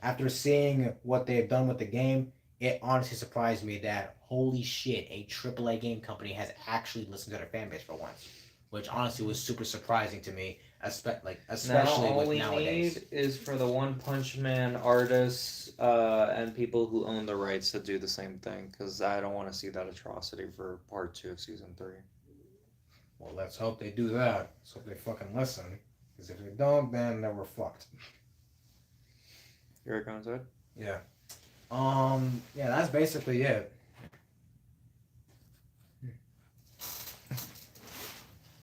After seeing what they had done with the game, it honestly surprised me that, holy shit, a AAA game company has actually listened to their fan base for once. Which honestly was super surprising to me, especially now, with nowadays. All we need is for the One Punch Man artists and people who own the rights to do the same thing, because I don't want to see that atrocity for part 2 of season 3. Well, let's hope they do that. Let's hope they fucking listen. Because if they don't, then we're fucked. Here it comes, Ed. Yeah. Yeah, that's basically it.